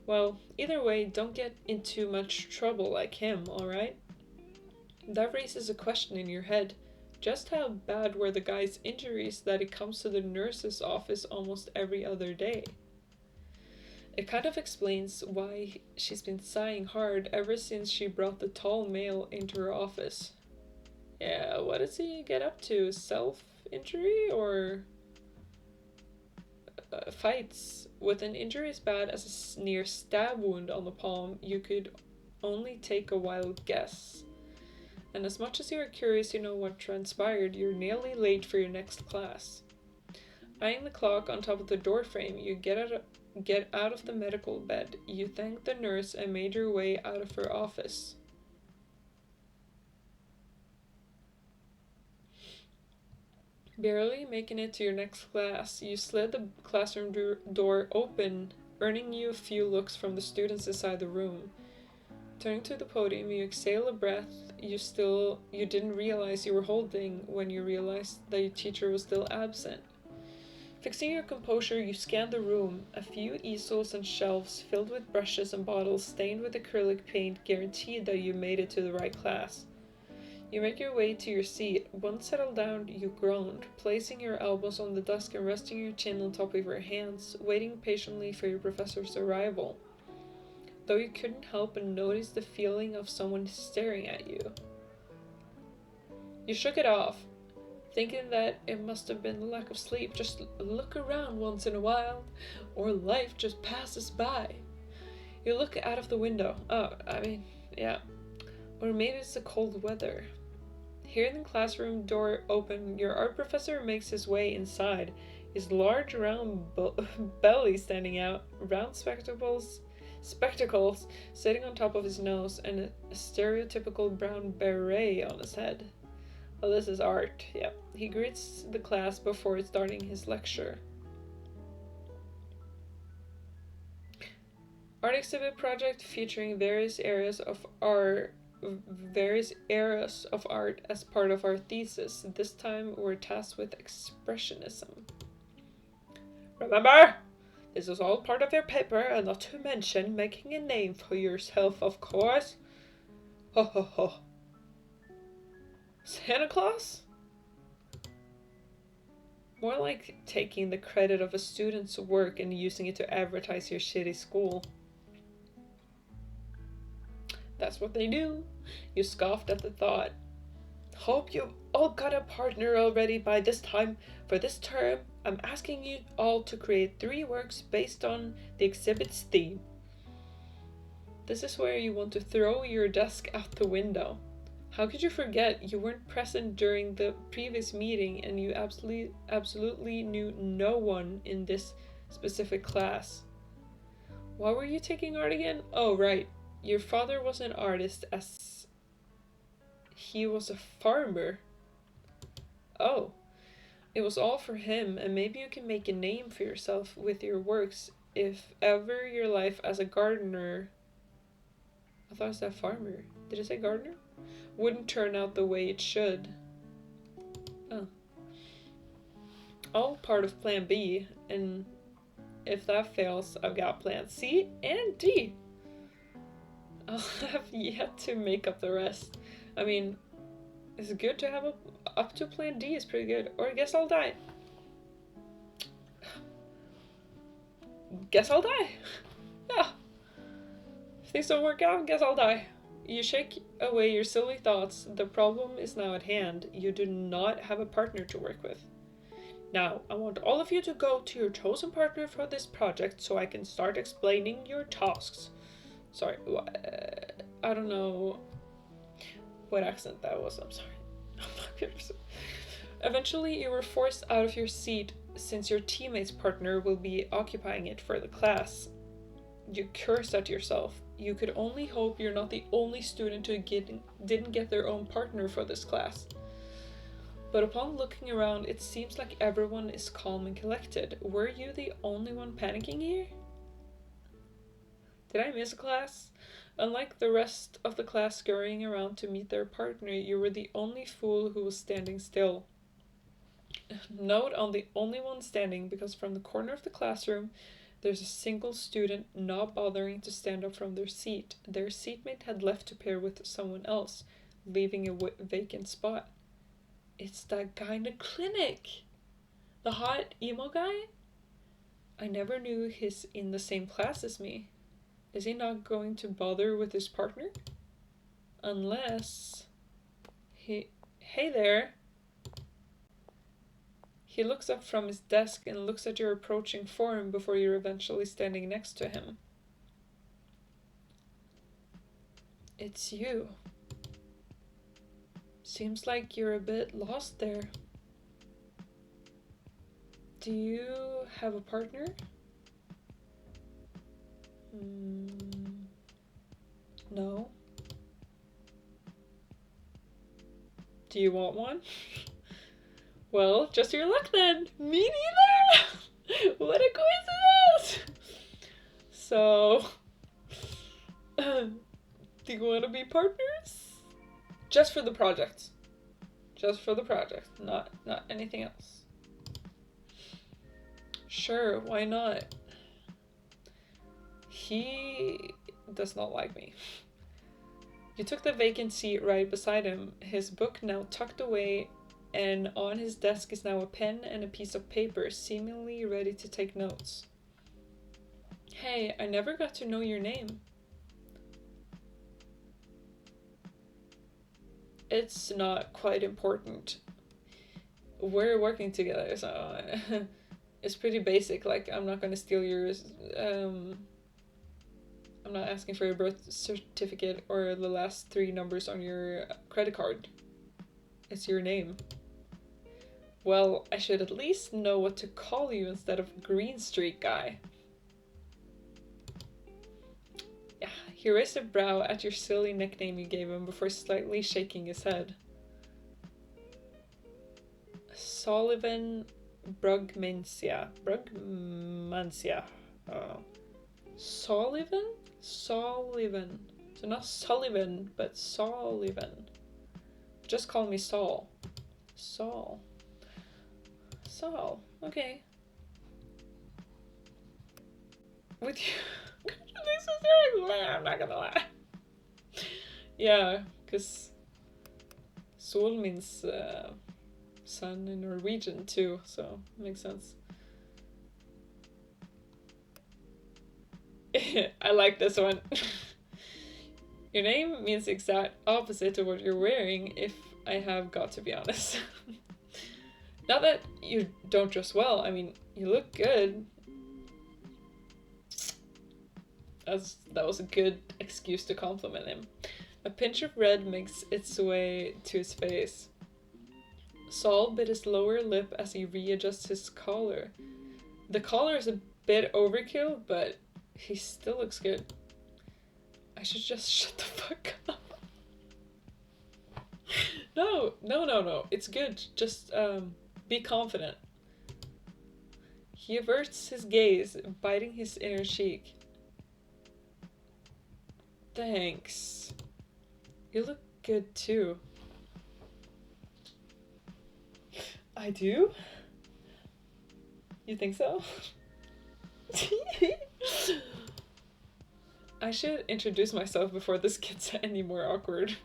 Well, either way, don't get in too much trouble like him, alright? That raises a question in your head. Just how bad were the guy's injuries that he comes to the nurse's office almost every other day? It kind of explains why she's been sighing hard ever since she brought the tall male into her office. Yeah, what does he get up to? Self-injury or fights? With an injury as bad as a near stab wound on the palm, you could only take a wild guess. And as much as you are curious to know what transpired, you're nearly late for your next class. Eyeing the clock on top of the doorframe, you get out of the medical bed. You thank the nurse and made your way out of her office. Barely making it to your next class, you slid the classroom door open, earning you a few looks from the students inside the room. Turning to the podium, you exhale a breath you didn't realize you were holding when you realized that your teacher was still absent. Fixing your composure, you scan the room. A few easels and shelves filled with brushes and bottles stained with acrylic paint guaranteed that you made it to the right class. You make your way to your seat. Once settled down, you groaned, placing your elbows on the desk and resting your chin on top of your hands, waiting patiently for your professor's arrival. Though you couldn't help but notice the feeling of someone staring at you. You shook it off, thinking that it must have been the lack of sleep. Just look around once in a while, or life just passes by. You look out of the window. Yeah. Or maybe it's the cold weather. Hearing the classroom door open, your art professor makes his way inside, his large round belly standing out, round spectacles sitting on top of his nose, and a stereotypical brown beret on his head. Well, this is art, yeah. He greets the class before starting his lecture. Art exhibit project featuring various eras of art as part of our thesis. This time we're tasked with expressionism. Remember, this is all part of your paper, and not to mention making a name for yourself, of course. Ho ho ho. Santa Claus? More like taking the credit of a student's work and using it to advertise your shitty school. That's what they do. You scoffed at the thought. Hope you've all got a partner already by this time. For this term, I'm asking you all to create 3 works based on the exhibit's theme. This is where you want to throw your desk out the window. How could you forget? You weren't present during the previous meeting and you absolutely knew no one in this specific class. Why were you taking art again? Oh, right. Your father was an artist as he was a farmer. Oh, it was all for him, and maybe you can make a name for yourself with your works if ever your life as a gardener, I thought it said farmer, did it say gardener? Wouldn't turn out the way it should. Oh. All part of plan B, and if that fails, I've got plan C and D. I'll have yet to make up the rest. I mean, it's good to have up to plan D is pretty good. Or I guess I'll die. Guess I'll die. Yeah. If things don't work out, guess I'll die. You shake away your silly thoughts. The problem is now at hand. You do not have a partner to work with. Now, I want all of you to go to your chosen partner for this project so I can start explaining your tasks. Sorry, I don't know what accent that was, I'm sorry. I'm not good. Eventually, you were forced out of your seat since your teammate's partner will be occupying it for the class. You cursed at yourself. You could only hope you're not the only student who didn't get their own partner for this class. But upon looking around, it seems like everyone is calm and collected. Were you the only one panicking here? Did I miss a class? Unlike the rest of the class scurrying around to meet their partner, you were the only fool who was standing still. Note on the only one standing, because from the corner of the classroom there's a single student not bothering to stand up from their seat. Their seatmate had left to pair with someone else, leaving a vacant spot. It's that guy in the clinic! The hot emo guy? I never knew he's in the same class as me. Is he not going to bother with his partner? Unless... Hey there! He looks up from his desk and looks at your approaching form before you're eventually standing next to him. It's you. Seems like you're a bit lost there. Do you have a partner? No. Do you want one? Well, just your luck then. Me neither! What a coincidence! So, do you want to be partners? Just for the project. Just for the project, not anything else. Sure, why not? He does not like me. You took the vacant seat right beside him, his book now tucked away, and on his desk is now a pen and a piece of paper, seemingly ready to take notes. Hey, I never got to know your name. It's not quite important. We're working together, so it's pretty basic. Like, I'm not gonna steal yours. I'm not asking for your birth certificate or the last 3 numbers on your credit card. It's your name. Well, I should at least know what to call you instead of Green Street Guy. Yeah, he raised a brow at your silly nickname you gave him before slightly shaking his head. Sullivan Brugmancia. Sullivan. So not Sullivan, but Sullivan. Just call me Saul. Saul. Okay. With you. This is very I'm not gonna lie. Yeah, because Sol means sun in Norwegian too, so it makes sense. I like this one. Your name means the exact opposite of what you're wearing, if I have got to be honest. Not that you don't dress well, I mean, you look good. That was a good excuse to compliment him. A pinch of red makes its way to his face. Saul bit his lower lip as he readjusts his collar. The collar is a bit overkill, but he still looks good. I should just shut the fuck up. No. It's good. Just, be confident. He averts his gaze, biting his inner cheek. Thanks. You look good too. I do? You think so? I should introduce myself before this gets any more awkward.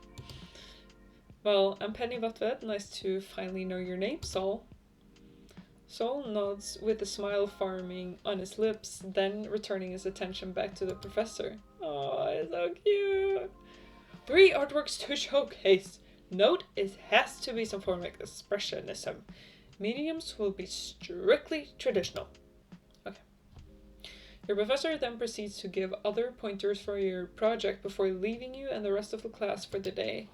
Well, I'm Penny Vatvet. Nice to finally know your name, Saul. Saul nods with a smile forming on his lips, then returning his attention back to the professor. Oh, it's so cute. 3 artworks to showcase. Note, it has to be some form of expressionism. Mediums will be strictly traditional. Okay. Your professor then proceeds to give other pointers for your project before leaving you and the rest of the class for the day.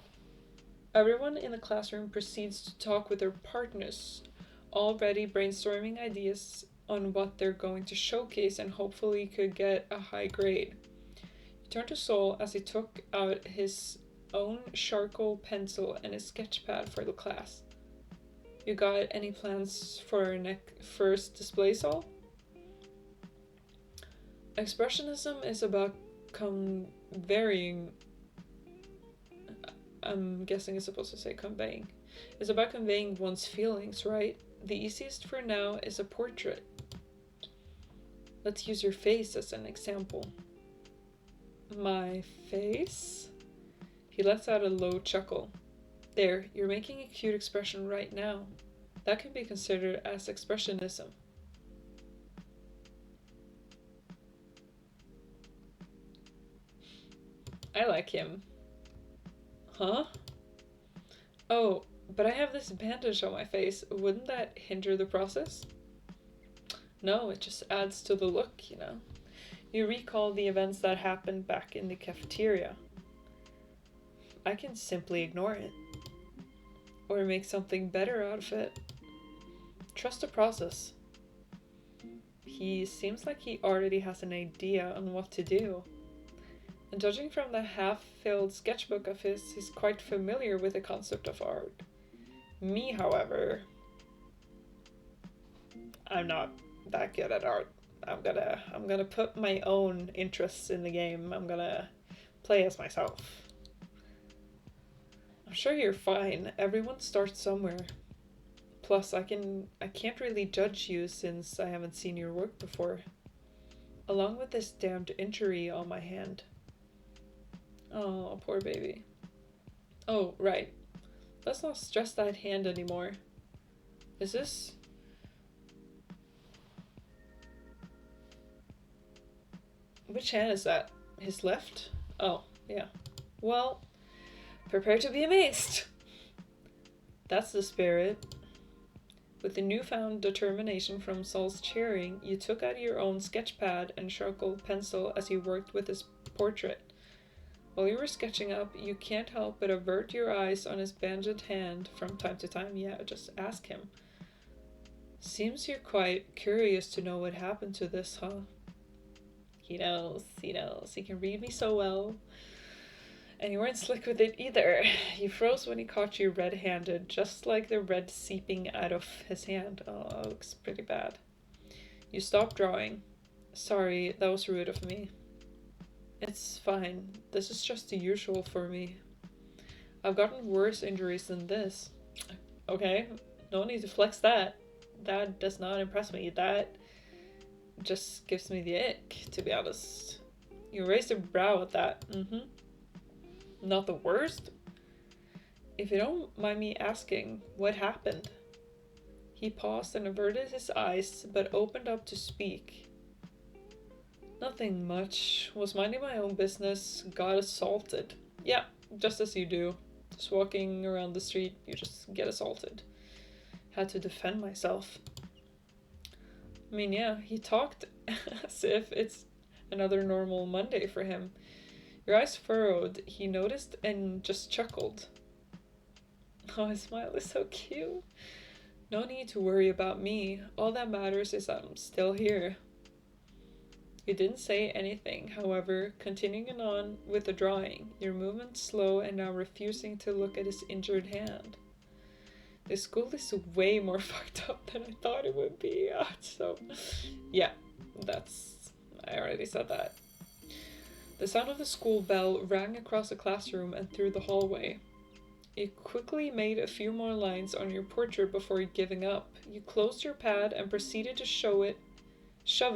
Everyone in the classroom proceeds to talk with their partners, already brainstorming ideas on what they're going to showcase and hopefully could get a high grade. You turn to Sol as he took out his own charcoal pencil and a sketch pad for the class. You got any plans for our first display, Sol? Expressionism is about conveying. I'm guessing it's supposed to say conveying. It's about conveying one's feelings, right? The easiest for now is a portrait. Let's use your face as an example. My face? He lets out a low chuckle. There, you're making a cute expression right now. That can be considered as expressionism. I like him. Huh? Oh, but I have this bandage on my face. Wouldn't that hinder the process? No, it just adds to the look, you know. You recall the events that happened back in the cafeteria. I can simply ignore it. Or make something better out of it. Trust the process. He seems like he already has an idea on what to do. And judging from the half-filled sketchbook of his, he's quite familiar with the concept of art. Me, however, I'm not that good at art. I'm gonna put my own interests in the game. I'm gonna play as myself. I'm sure you're fine. Everyone starts somewhere. Plus, I can't really judge you since I haven't seen your work before. Along with this damned injury on my hand. Oh, poor baby. Oh, right. Let's not stress that hand anymore. Is this... Which hand is that? His left? Oh, yeah. Well, prepare to be amazed. That's the spirit. With the newfound determination from Sol's cheering, you took out your own sketch pad and charcoal pencil as you worked with his portrait. While you were sketching up, you can't help but avert your eyes on his bandaged hand from time to time. Yeah, just ask him. Seems you're quite curious to know what happened to this, huh? He knows. He can read me so well. And you weren't slick with it either. He froze when he caught you red-handed, just like the red seeping out of his hand. Oh, that looks pretty bad. You stopped drawing. Sorry, that was rude of me. It's fine. This is just the usual for me. I've gotten worse injuries than this. Okay, no need to flex that. That does not impress me. That just gives me the ick, to be honest. You raised a brow at that. Not the worst? If you don't mind me asking, what happened? He paused and averted his eyes, but opened up to speak. Nothing much. Was minding my own business, got assaulted. Yeah, just as you do. Just walking around the street, you just get assaulted. Had to defend myself. I mean, yeah, he talked as if it's another normal Monday for him. Your eyes furrowed, he noticed and just chuckled. Oh, his smile is so cute. No need to worry about me. All that matters is that I'm still here. You didn't say anything, however, continuing on with the drawing, your movement slow and now refusing to look at his injured hand. This school is way more fucked up than I thought it would be. So, yeah, I already said that. The sound of the school bell rang across the classroom and through the hallway. You quickly made a few more lines on your portrait before giving up. You closed your pad and proceeded to shove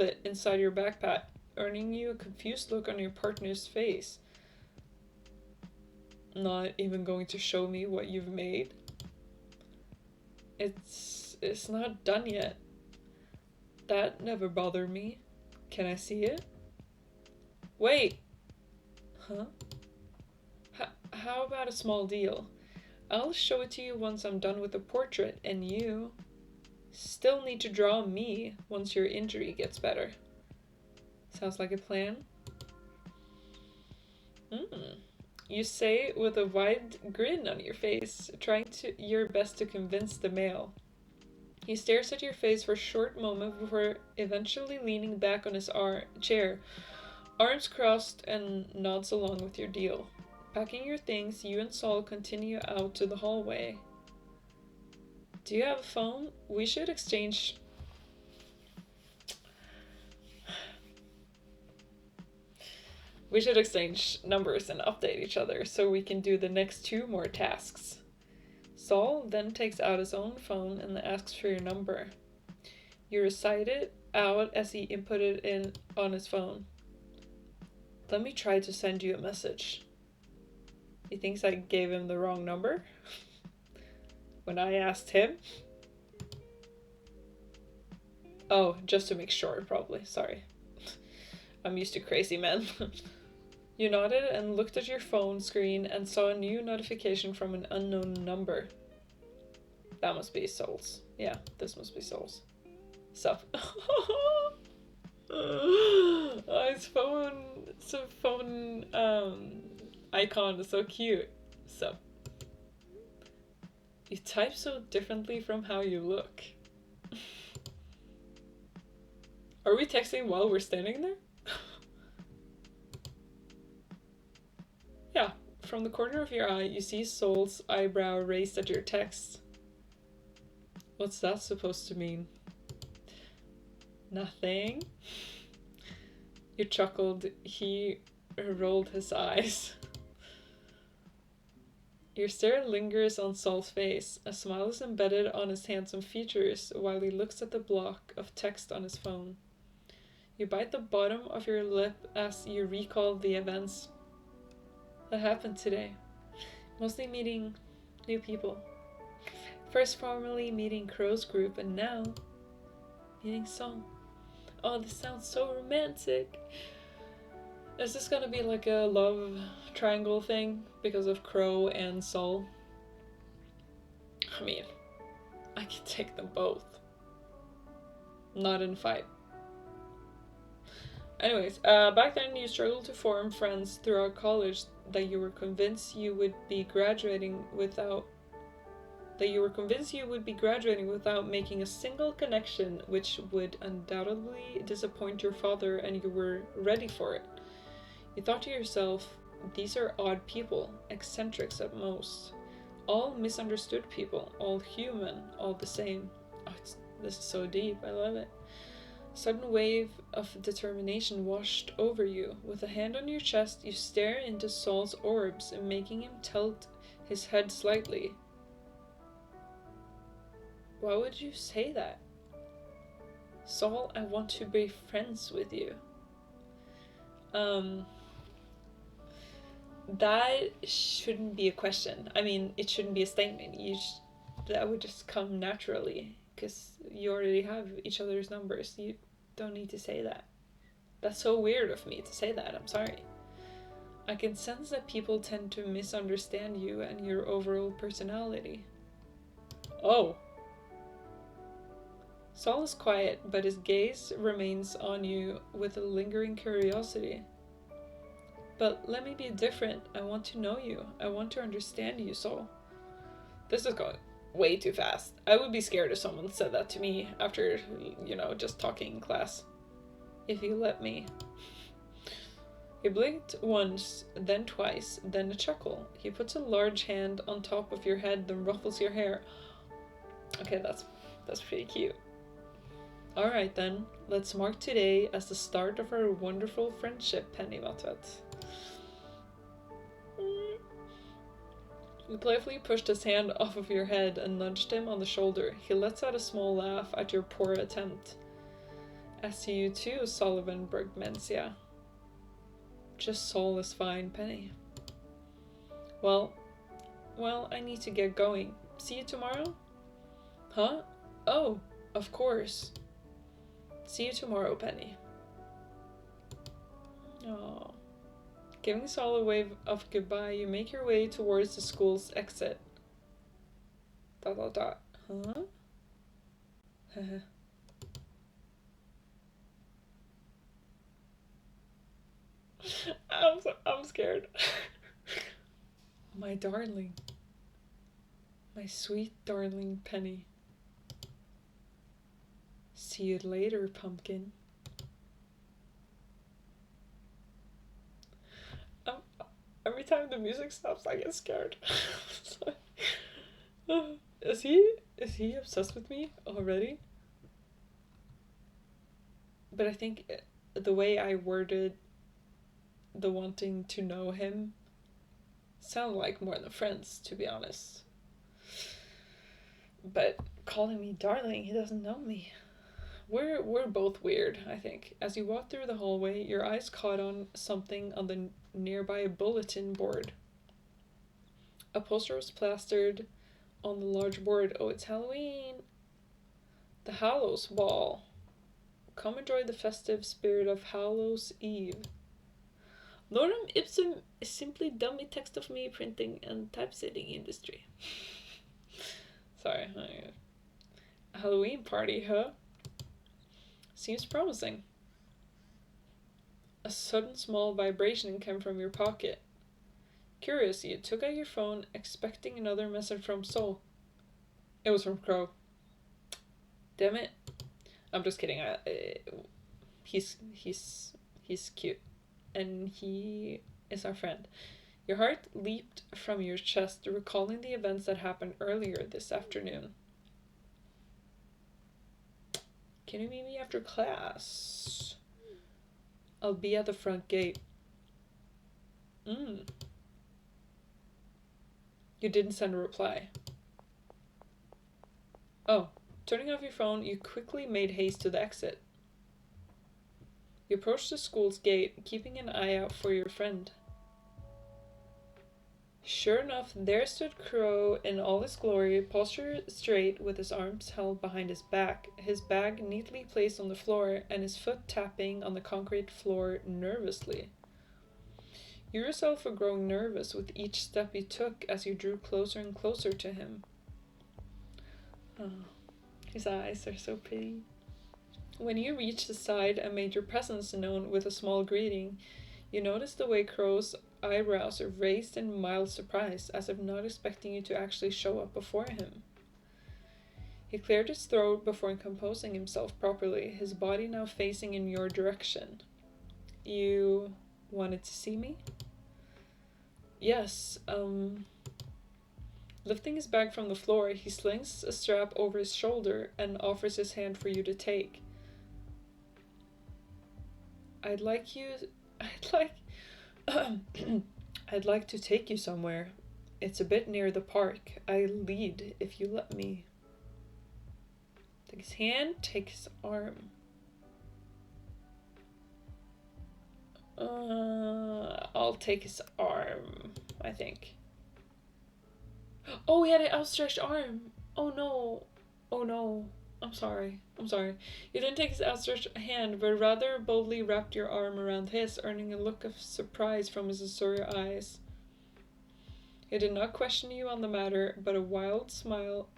it inside your backpack, earning you a confused look on your partner's face. Not even going to show me what you've made? It's not done yet. That never bothered me. Can I see it? Wait! Huh? How about a small deal? I'll show it to you once I'm done with the portrait, and you still need to draw me once your injury gets better. Sounds like a plan? You say with a wide grin on your face, trying your best to convince the male. He stares at your face for a short moment before eventually leaning back on his chair, arms crossed, and nods along with your deal. Packing your things, you and Sol continue out to the hallway. Do you have a phone? We should exchange... numbers and update each other so we can do the next 2 more tasks. Sol then takes out his own phone and asks for your number. You recite it out as he inputted in on his phone. Let me try to send you a message. He thinks I gave him the wrong number when I asked him. Oh, just to make sure, probably. Sorry. I'm used to crazy men. You nodded and looked at your phone screen and saw a new notification from an unknown number. That must be Sol's. Yeah, this must be Sol's. Sup? His phone icon is so cute. Sup? You type so differently from how you look. Are we texting while we're standing there? Yeah, from the corner of your eye, you see Sol's eyebrow raised at your text. What's that supposed to mean? Nothing. You chuckled. He rolled his eyes. Your stare lingers on Sol's face. A smile is embedded on his handsome features while he looks at the block of text on his phone. You bite the bottom of your lip as you recall the events that happened today. Mostly meeting new people. First formally meeting Crowe's group and now meeting Sol. Oh, this sounds so romantic. Is this gonna be like a love triangle thing because of Crowe and Sol? I mean, I can take them both. Not in a fight. Anyways, back then you struggled to form friends throughout college that you were convinced you would be graduating without making a single connection, which would undoubtedly disappoint your father, and you were ready for it. You thought to yourself, these are odd people, eccentrics at most. All misunderstood people, all human, all the same. Oh, this is so deep, I love it. A sudden wave of determination washed over you. With a hand on your chest, you stare into Sol's orbs, making him tilt his head slightly. Why would you say that? Sol, I want to be friends with you. That shouldn't be a question. I mean, it shouldn't be a statement. That would just come naturally, because you already have each other's numbers. You don't need to say that. That's so weird of me to say that. I'm sorry. I can sense that people tend to misunderstand you and your overall personality. Oh. Sol is quiet, but his gaze remains on you with a lingering curiosity. But let me be different. I want to know you. I want to understand you, Sol. This is going way too fast. I would be scared if someone said that to me after, just talking in class. If you let me. He blinked once, then twice, then a chuckle. He puts a large hand on top of your head, then ruffles your hair. Okay, that's pretty cute. Alright then, let's mark today as the start of our wonderful friendship, Pennymatvet. You playfully pushed his hand off of your head and nudged him on the shoulder. He lets out a small laugh at your poor attempt. As to you too, Sullivan Bergmensia. Just Sol is fine, Penny. Well, I need to get going. See you tomorrow? Huh? Oh, of course. See you tomorrow, Penny. Aww. Giving Sol a wave of goodbye, you make your way towards the school's exit. ... Huh? I'm scared. My darling. My sweet darling Penny. See you later, pumpkin. Every time the music stops, I get scared. Is he obsessed with me already? But I think the way I worded the wanting to know him sounded like more than friends, to be honest. But calling me darling, he doesn't know me. We're both weird, I think. As you walk through the hallway, your eyes caught on something on the nearby bulletin board. A poster was plastered on the large board. Oh, it's Halloween! The Hallows Ball. Come enjoy the festive spirit of Hallows Eve. Lorem ipsum is simply dummy text of me printing and typesetting industry. Sorry. A Halloween party, huh? Seems promising. A sudden small vibration came from your pocket. Curious, you took out your phone, expecting another message from Sol. It was from Crowe. Damn it. I'm just kidding. He's cute. And he is our friend. Your heart leaped from your chest, recalling the events that happened earlier this afternoon. Can you meet me after class? I'll be at the front gate. You didn't send a reply. Oh, turning off your phone, you quickly made haste to the exit. You approached the school's gate, keeping an eye out for your friend. Sure enough, there stood Crowe in all his glory, postured straight with his arms held behind his back, his bag neatly placed on the floor, and his foot tapping on the concrete floor nervously. You yourself were growing nervous with each step you took as you drew closer and closer to him. Oh, his eyes are so pretty. When you reached his side and made your presence known with a small greeting, you noticed the way Crowe's eyebrows are raised in mild surprise, as if not expecting you to actually show up before him. He cleared his throat before composing himself properly, his body now facing in your direction. You wanted to see me? Yes, Lifting his bag from the floor, he slings a strap over his shoulder and offers his hand for you to take. I'd like to take you somewhere. It's a bit near the park. I lead if you let me. Take his hand, take his arm. I'll take his arm, I think. Oh, he had an outstretched arm. Oh no. I'm sorry. You didn't take his outstretched hand, but rather boldly wrapped your arm around his, earning a look of surprise from his azure eyes. He did not question you on the matter, but a wide smile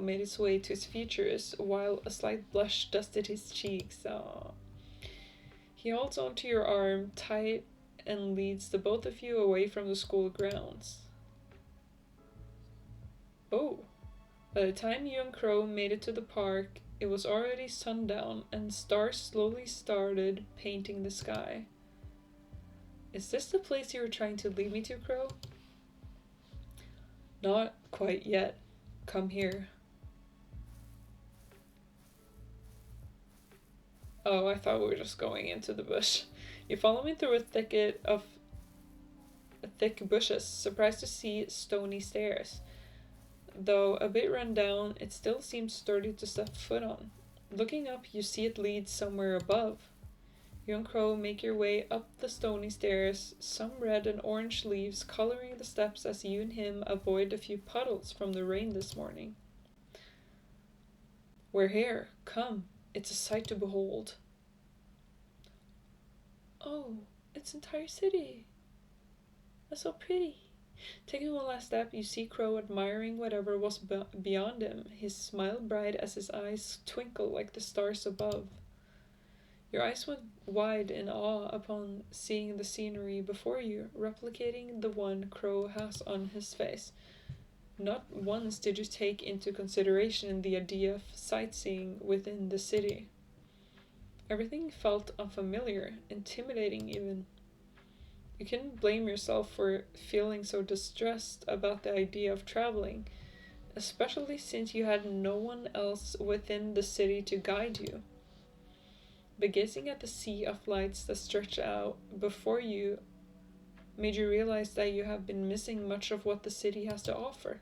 made its way to his features, while a slight blush dusted his cheeks. Aww. He holds onto your arm tight and leads the both of you away from the school grounds. Oh. By the time you and Crowe made it to the park, it was already sundown, and stars slowly started painting the sky. Is this the place you were trying to lead me to, Crowe? Not quite yet. Come here. Oh, I thought we were just going into the bush. You follow me through a thicket of thick bushes, surprised to see stony stairs. Though a bit run down, it still seems sturdy to step foot on. Looking up, you see it leads somewhere above. You and Crowe make your way up the stony stairs, some red and orange leaves coloring the steps as you and him avoid a few puddles from the rain this morning. We're here. Come. It's a sight to behold. Oh, it's entire city. That's so pretty. Taking one last step, you see Crowe admiring whatever was beyond him, his smile bright as his eyes twinkle like the stars above. Your eyes went wide in awe upon seeing the scenery before you, replicating the one Crowe has on his face. Not once did you take into consideration the idea of sightseeing within the city. Everything felt unfamiliar, intimidating even. You couldn't blame yourself for feeling so distressed about the idea of traveling, especially since you had no one else within the city to guide you. But gazing at the sea of lights that stretched out before you made you realize that you have been missing much of what the city has to offer.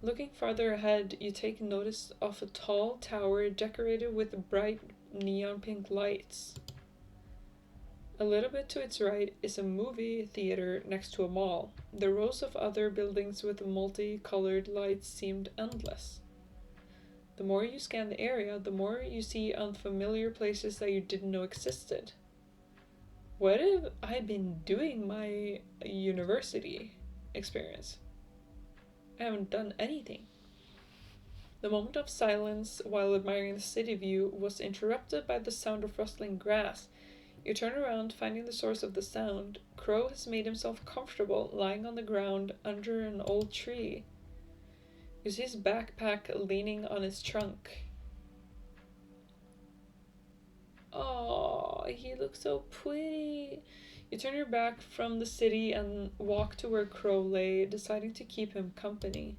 Looking farther ahead, you take notice of a tall tower decorated with bright neon pink lights. A little bit to its right is a movie theater next to a mall. The rows of other buildings with multicolored lights seemed endless. The more you scan the area, the more you see unfamiliar places that you didn't know existed. What have I been doing my university experience? I haven't done anything. The moment of silence while admiring the city view was interrupted by the sound of rustling grass. You turn around, finding the source of the sound. Crow has made himself comfortable, lying on the ground under an old tree. You see his backpack leaning on his trunk. Oh, he looks so pretty. You turn your back from the city and walk to where Crow lay, deciding to keep him company.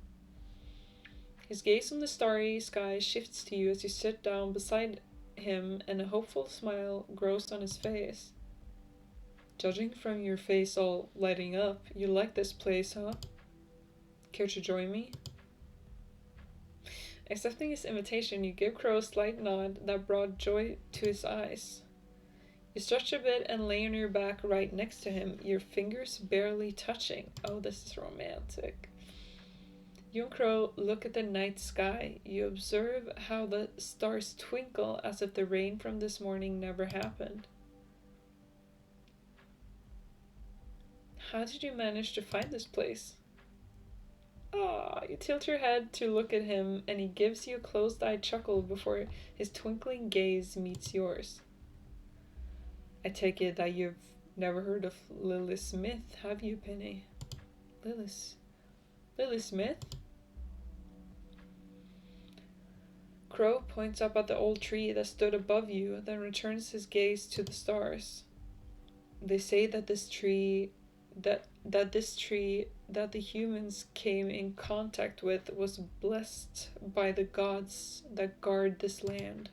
His gaze on the starry sky shifts to you as you sit down beside him, and a hopeful smile grows on his face. Judging from your face all lighting up, you like this place, huh? Care to join me? Accepting his invitation, you give Crow a slight nod that brought joy to his eyes. You stretch a bit and lay on your back right next to him, your fingers barely touching. Oh, this is romantic. You and Crow look at the night sky. You observe how the stars twinkle as if the rain from this morning never happened. How did you manage to find this place? Ah, you tilt your head to look at him, and he gives you a closed-eyed chuckle before his twinkling gaze meets yours. I take it that you've never heard of Lily Smith, have you, Penny? Lily Smith? Crow points up at the old tree that stood above you, then returns his gaze to the stars. They say that this tree that the humans came in contact with was blessed by the gods that guard this land.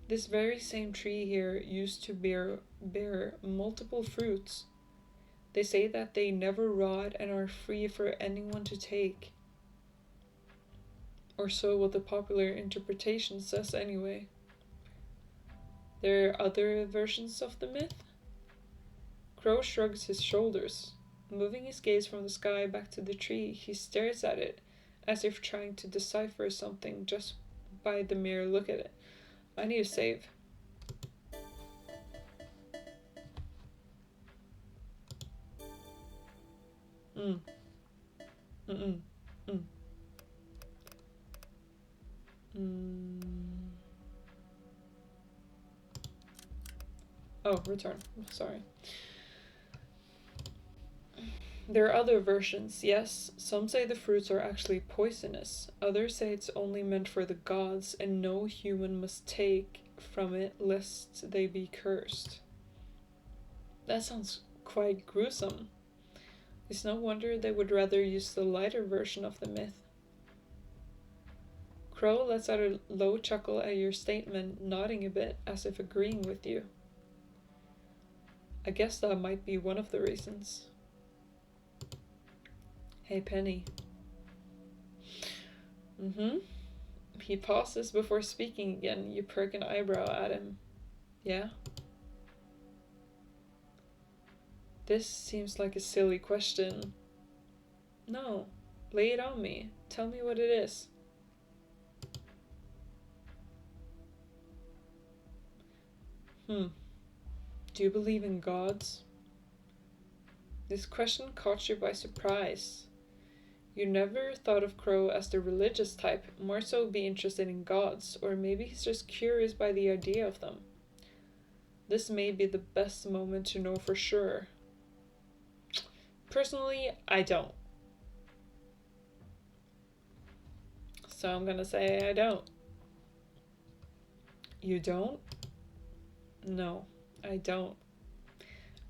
This very same tree here used to bear multiple fruits. They say that they never rot and are free for anyone to take. Or so what the popular interpretation says anyway. There are other versions of the myth? Crow shrugs his shoulders. Moving his gaze from the sky back to the tree, he stares at it, as if trying to decipher something just by the mere look at it. I need to save. Oh, return. Sorry. There are other versions, yes. Some say the fruits are actually poisonous. Others say it's only meant for the gods and no human must take from it lest they be cursed. That sounds quite gruesome. It's no wonder they would rather use the lighter version of the myth. Crow lets out a low chuckle at your statement, nodding a bit as if agreeing with you. I guess that might be one of the reasons. Hey, Penny. He pauses before speaking again. You perk an eyebrow at him. Yeah? This seems like a silly question. No. Lay it on me. Tell me what it is. Do you believe in gods? This question caught you by surprise. You never thought of Crow as the religious type, more so be interested in gods, or maybe he's just curious by the idea of them. This may be the best moment to know for sure. Personally, I don't. So I'm gonna say I don't. You don't? No, I don't.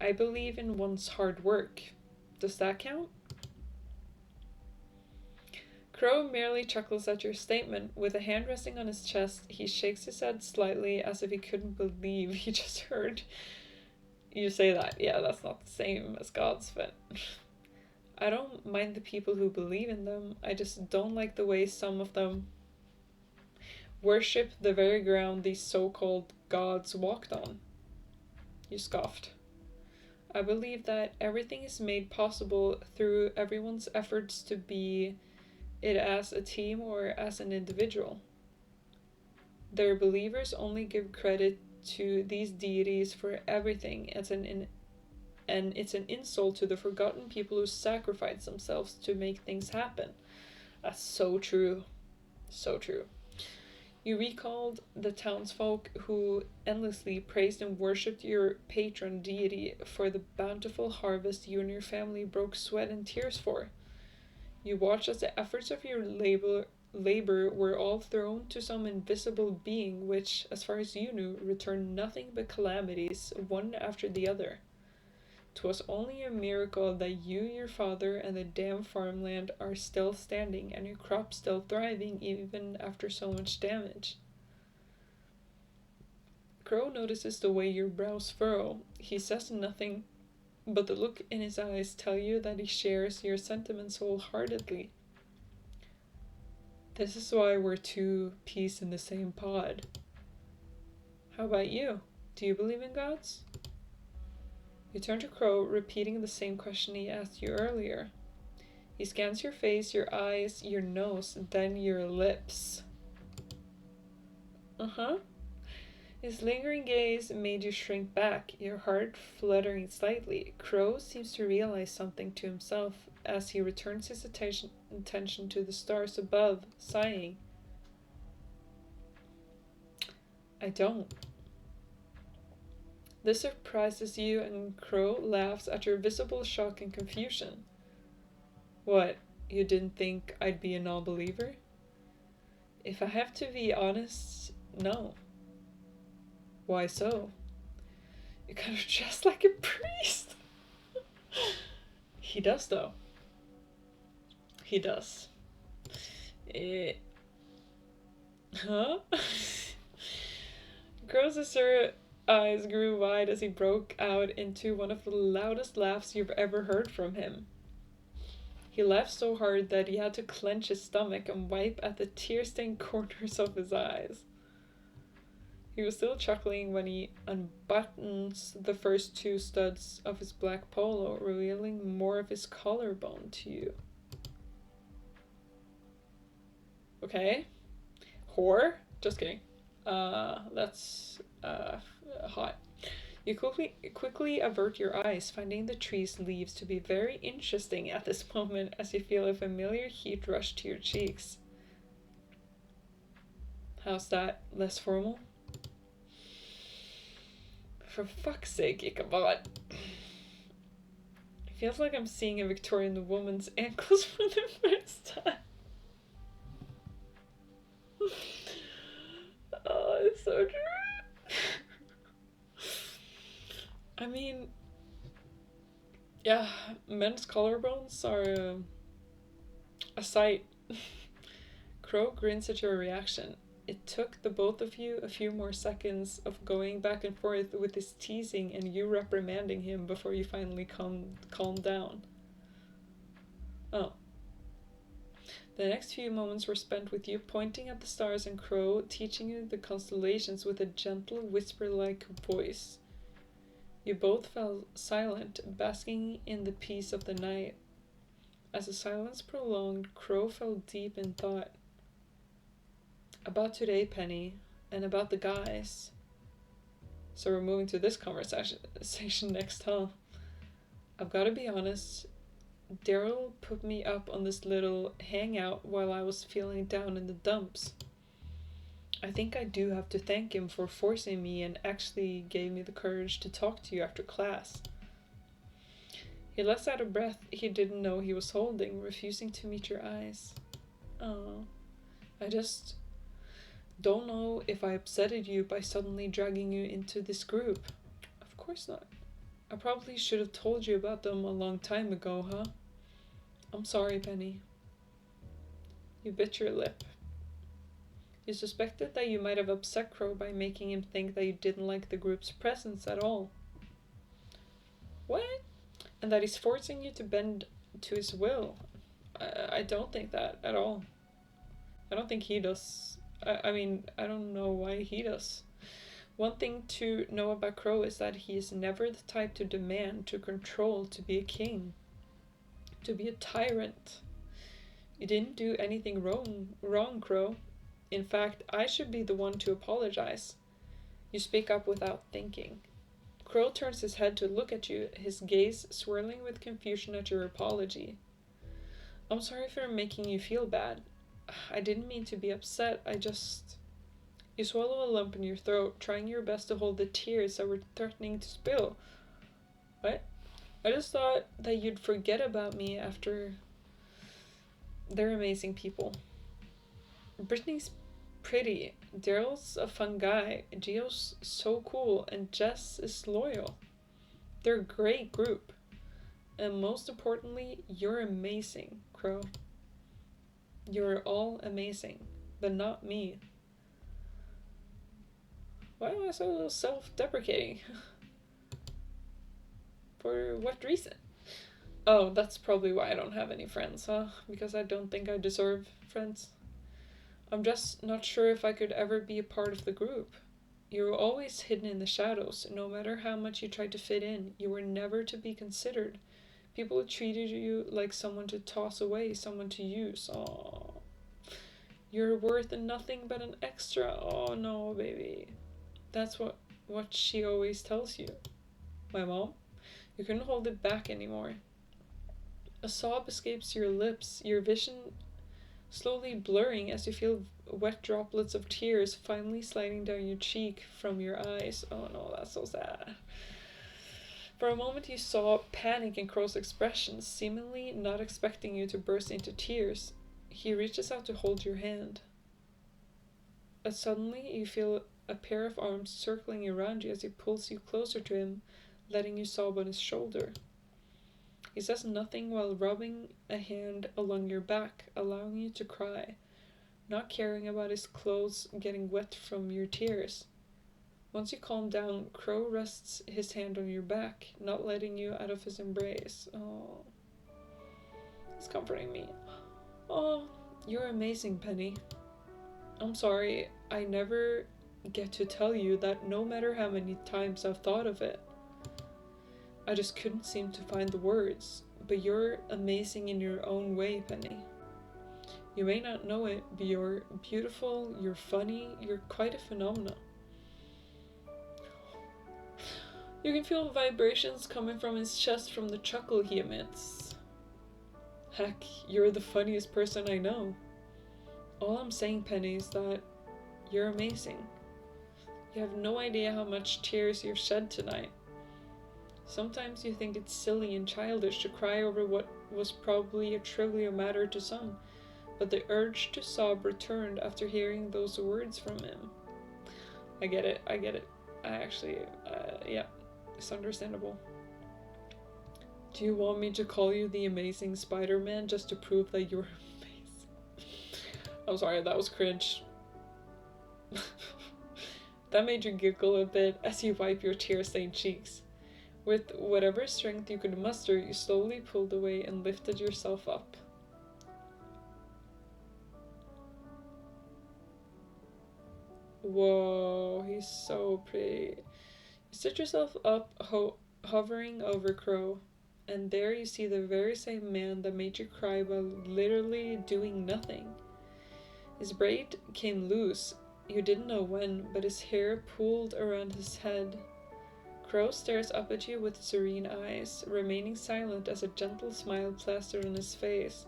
I believe in one's hard work. Does that count? Crow merely chuckles at your statement. With a hand resting on his chest, he shakes his head slightly as if he couldn't believe he just heard you say that. Yeah, that's not the same as gods, but I don't mind the people who believe in them. I just don't like the way some of them worship the very ground these so-called gods walked on. You scoffed. I believe that everything is made possible through everyone's efforts to be it as a team or as an individual. Their believers only give credit to these deities for everything. And it's an insult to the forgotten people who sacrifice themselves to make things happen. That's so true. So true. You recalled the townsfolk who endlessly praised and worshipped your patron deity for the bountiful harvest you and your family broke sweat and tears for. You watched as the efforts of your labor were all thrown to some invisible being which, as far as you knew, returned nothing but calamities, one after the other. 'Twas only a miracle that you, your father, and the damn farmland are still standing and your crop still thriving even after so much damage. Crow notices the way your brows furrow. He says nothing, but the look in his eyes tell you that he shares your sentiments wholeheartedly. This is why we're two peas in the same pod. How about you? Do you believe in gods? You turn to Crow, repeating the same question he asked you earlier. He scans your face, your eyes, your nose, then your lips. Uh-huh. His lingering gaze made you shrink back, your heart fluttering slightly. Crow seems to realize something to himself as he returns his attention to the stars above, sighing. I don't. This surprises you, and Crow laughs at your visible shock and confusion. What, you didn't think I'd be a non-believer? If I have to be honest, no. Why so? You kind of dress like a priest. He does, though. He does. Huh? Crow's eyes grew wide as he broke out into one of the loudest laughs you've ever heard from him. He laughed so hard that he had to clench his stomach and wipe at the tear-stained corners of his eyes. He was still chuckling when he unbuttons the first two studs of his black polo, revealing more of his collarbone to you. Okay. Whore? Just kidding. That's hot. You quickly avert your eyes, finding the tree's leaves to be very interesting at this moment as you feel a familiar heat rush to your cheeks. How's that? Less formal? For fuck's sake, Ichabod. It feels like I'm seeing a Victorian woman's ankles for the first time. Oh, it's so true. I mean, yeah, men's collarbones are a sight. Crow grins at your reaction. It took the both of you a few more seconds of going back and forth with his teasing and you reprimanding him before you finally calmed down. Oh. The next few moments were spent with you pointing at the stars and Crow teaching you the constellations with a gentle whisper-like voice. You both fell silent, basking in the peace of the night. As the silence prolonged, Crow fell deep in thought. About today, Penny, and about the guys. So we're moving to this conversation next, huh? I've got to be honest, Daryl put me up on this little hangout while I was feeling down in the dumps. I think I do have to thank him for forcing me and actually gave me the courage to talk to you after class. He lets out a breath he didn't know he was holding, refusing to meet your eyes. Oh, I just don't know if I upsetted you by suddenly dragging you into this group. Of course not. I probably should have told you about them a long time ago, huh? I'm sorry, Penny. You bit your lip. You suspected that you might have upset Crow by making him think that you didn't like the group's presence at all. What? And that he's forcing you to bend to his will. I don't think that at all. I don't think he does. I mean, I don't know why he does. One thing to know about Crowe is that he is never the type to demand, to control, to be a king, to be a tyrant. You didn't do anything wrong, Crowe. In fact, I should be the one to apologize. You speak up without thinking. Crowe turns his head to look at you, his gaze swirling with confusion at your apology. I'm sorry for making you feel bad. I didn't mean to be upset, I just... You swallow a lump in your throat, trying your best to hold the tears that were threatening to spill. What? I just thought that you'd forget about me after... They're amazing people. Brittany's pretty, Daryl's a fun guy, Gio's so cool, and Jess is loyal. They're a great group. And most importantly, you're amazing, Crowe. You're all amazing, but not me. Why am I so self-deprecating? For what reason? Oh, that's probably why I don't have any friends, huh? Because I don't think I deserve friends. I'm just not sure if I could ever be a part of the group. You were always hidden in the shadows. No matter how much you tried to fit in, you were never to be considered. People treated you like someone to toss away, someone to use. Aww. You're worth nothing but an extra. Oh no, baby. That's what she always tells you. My mom? You couldn't hold it back anymore. A sob escapes your lips, your vision slowly blurring as you feel wet droplets of tears finally sliding down your cheek from your eyes. Oh no, that's so sad. For a moment you saw panic in Crowe's expression, seemingly not expecting you to burst into tears. He reaches out to hold your hand. But suddenly you feel a pair of arms circling around you as he pulls you closer to him, letting you sob on his shoulder. He says nothing while rubbing a hand along your back, allowing you to cry, not caring about his clothes getting wet from your tears. Once you calm down, Crowe rests his hand on your back, not letting you out of his embrace. Oh, he's comforting me. Oh, you're amazing, Penny. I'm sorry, I never get to tell you that no matter how many times I've thought of it. I just couldn't seem to find the words, but you're amazing in your own way, Penny. You may not know it, but you're beautiful, you're funny, you're quite a phenomenon. You can feel vibrations coming from his chest from the chuckle he emits. Heck, you're the funniest person I know. All I'm saying, Penny, is that you're amazing. You have no idea how much tears you've shed tonight. Sometimes you think it's silly and childish to cry over what was probably a trivial matter to some, but the urge to sob returned after hearing those words from him. I get it. I actually, yeah, it's understandable. Do you want me to call you the amazing Spider-Man just to prove that you're amazing? I'm sorry, that was cringe. That made you giggle a bit as you wipe your tear-stained cheeks. With whatever strength you could muster, you slowly pulled away and lifted yourself up. Whoa, he's so pretty. You sit yourself up, hovering over Crowe, and there you see the very same man that made you cry while literally doing nothing. His braid came loose, you didn't know when, but his hair pooled around his head. Crowe stares up at you with serene eyes, remaining silent as a gentle smile plastered on his face.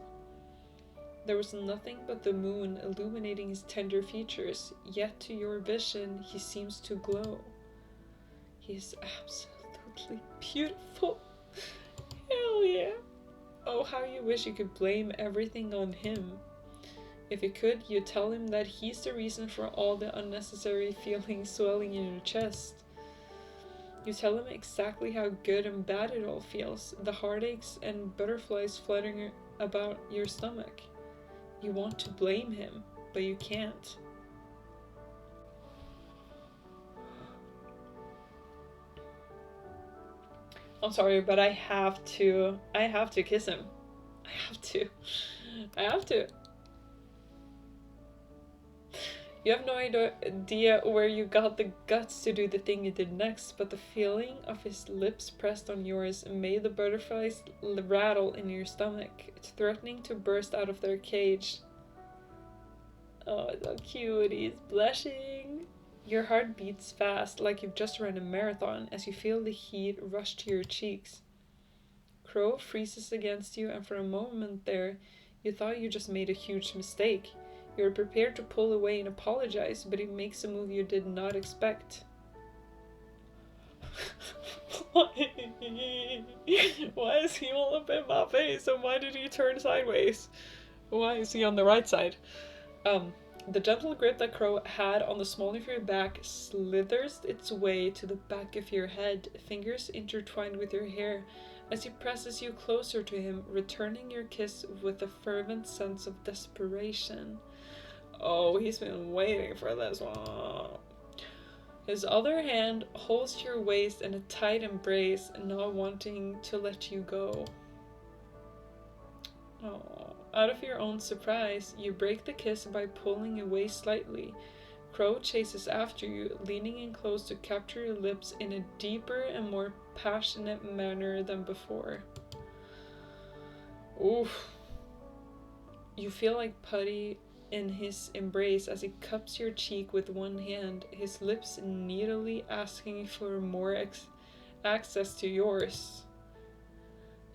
There was nothing but the moon illuminating his tender features, yet to your vision he seems to glow. He is absolutely beautiful. Hell yeah. Oh, how you wish you could blame everything on him. If you could, you'd tell him that he's the reason for all the unnecessary feelings swelling in your chest. You tell him exactly how good and bad it all feels, the heartaches and butterflies fluttering about your stomach. You want to blame him, but you can't. I'm sorry, but I have to kiss him. have to. I have to. You have no idea where you got the guts to do the thing you did next, but the feeling of his lips pressed on yours made the butterflies rattle in your stomach, threatening to burst out of their cage. Oh, so cute. He's blushing. Your heart beats fast, like you've just run a marathon, as you feel the heat rush to your cheeks. Crowe freezes against you, and for a moment there, you thought you just made a huge mistake. You were prepared to pull away and apologize, but he makes a move you did not expect. Why is he all up in my face, and why did he turn sideways? Why is he on the right side? The gentle grip that Crowe had on the small of your back slithers its way to the back of your head, fingers intertwined with your hair, as he presses you closer to him, returning your kiss with a fervent sense of desperation. Oh, he's been waiting for this one. His other hand holds your waist in a tight embrace, not wanting to let you go. Oh. Out of your own surprise, you break the kiss by pulling away slightly. Crowe chases after you, leaning in close to capture your lips in a deeper and more passionate manner than before. Oof. You feel like putty in his embrace as he cups your cheek with one hand, his lips needily asking for more access to yours.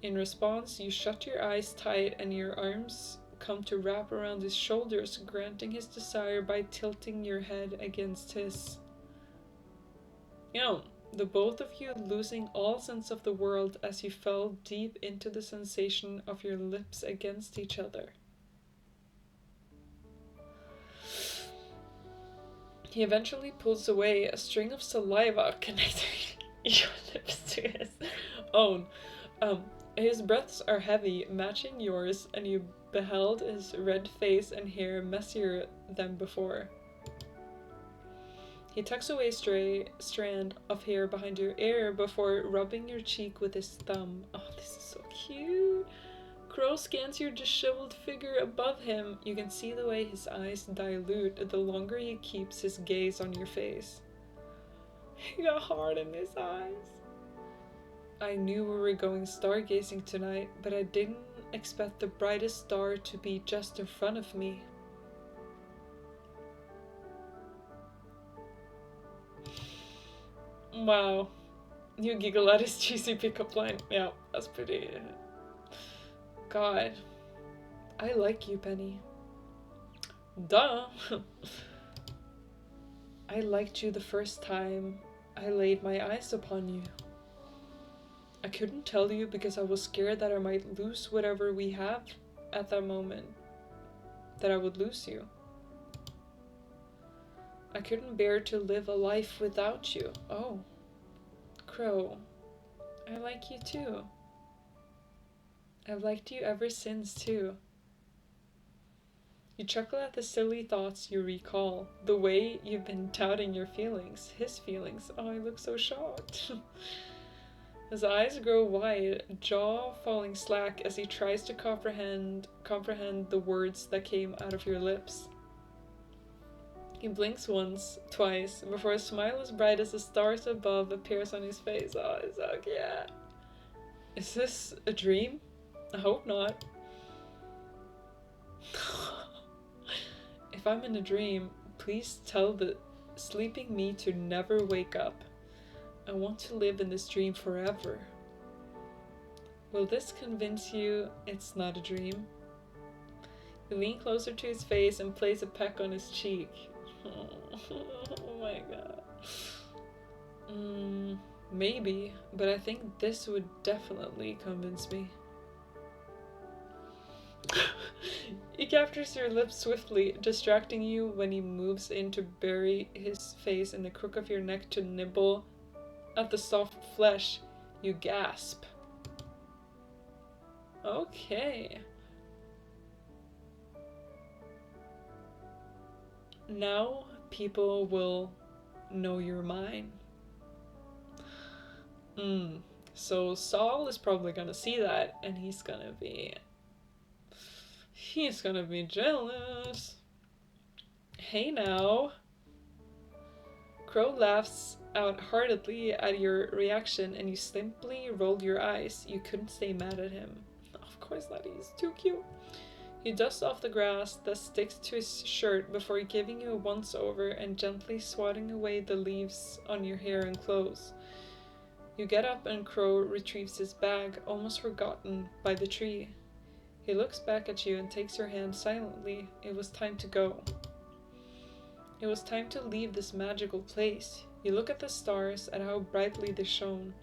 In response, you shut your eyes tight and your arms come to wrap around his shoulders, granting his desire by tilting your head against his. The both of you losing all sense of the world as you fell deep into the sensation of your lips against each other. He eventually pulls away, a string of saliva connecting your lips to his own. His breaths are heavy, matching yours, and you beheld his red face and hair messier than before. He tucks away a stray strand of hair behind your ear before rubbing your cheek with his thumb. Oh, this is so cute. Crowe scans your disheveled figure above him. You can see the way his eyes dilute the longer he keeps his gaze on your face. He got hard in his eyes. I knew we were going stargazing tonight, but I didn't expect the brightest star to be just in front of me. Wow. You giggle at his cheesy pickup line. Yeah, that's pretty. God. I like you, Penny. Duh. I liked you the first time I laid my eyes upon you. I couldn't tell you because I was scared that I might lose whatever we have at that moment. That I would lose you. I couldn't bear to live a life without you. Oh. Crowe. I like you too. I've liked you ever since too. You chuckle at the silly thoughts you recall. The way you've been doubting your feelings. His feelings. Oh, I look so shocked. His eyes grow wide, jaw falling slack as he tries to comprehend the words that came out of your lips. He blinks once, twice, before a smile as bright as the stars above appears on his face. Oh, it's so cute. Is this a dream? I hope not. If I'm in a dream, please tell the sleeping me to never wake up. I want to live in this dream forever. Will this convince you it's not a dream? You lean closer to his face and place a peck on his cheek. Oh my god. Maybe, but I think this would definitely convince me. He captures your lips swiftly, distracting you when he moves in to bury his face in the crook of your neck to nibble at the soft flesh. You gasp. Okay. Now people will know you're mine. So Sol is probably gonna see that, and he's gonna be He's gonna be jealous. Hey now. Crow laughs out heartedly at your reaction and you simply rolled your eyes. You couldn't stay mad at him. Of course not, he's too cute. He dusts off the grass that sticks to his shirt before giving you a once over and gently swatting away the leaves on your hair and clothes. You get up and Crow retrieves his bag, almost forgotten by the tree. He looks back at you and takes your hand silently. It was time to go. It was time to leave this magical place. You look at the stars, at how brightly they shone.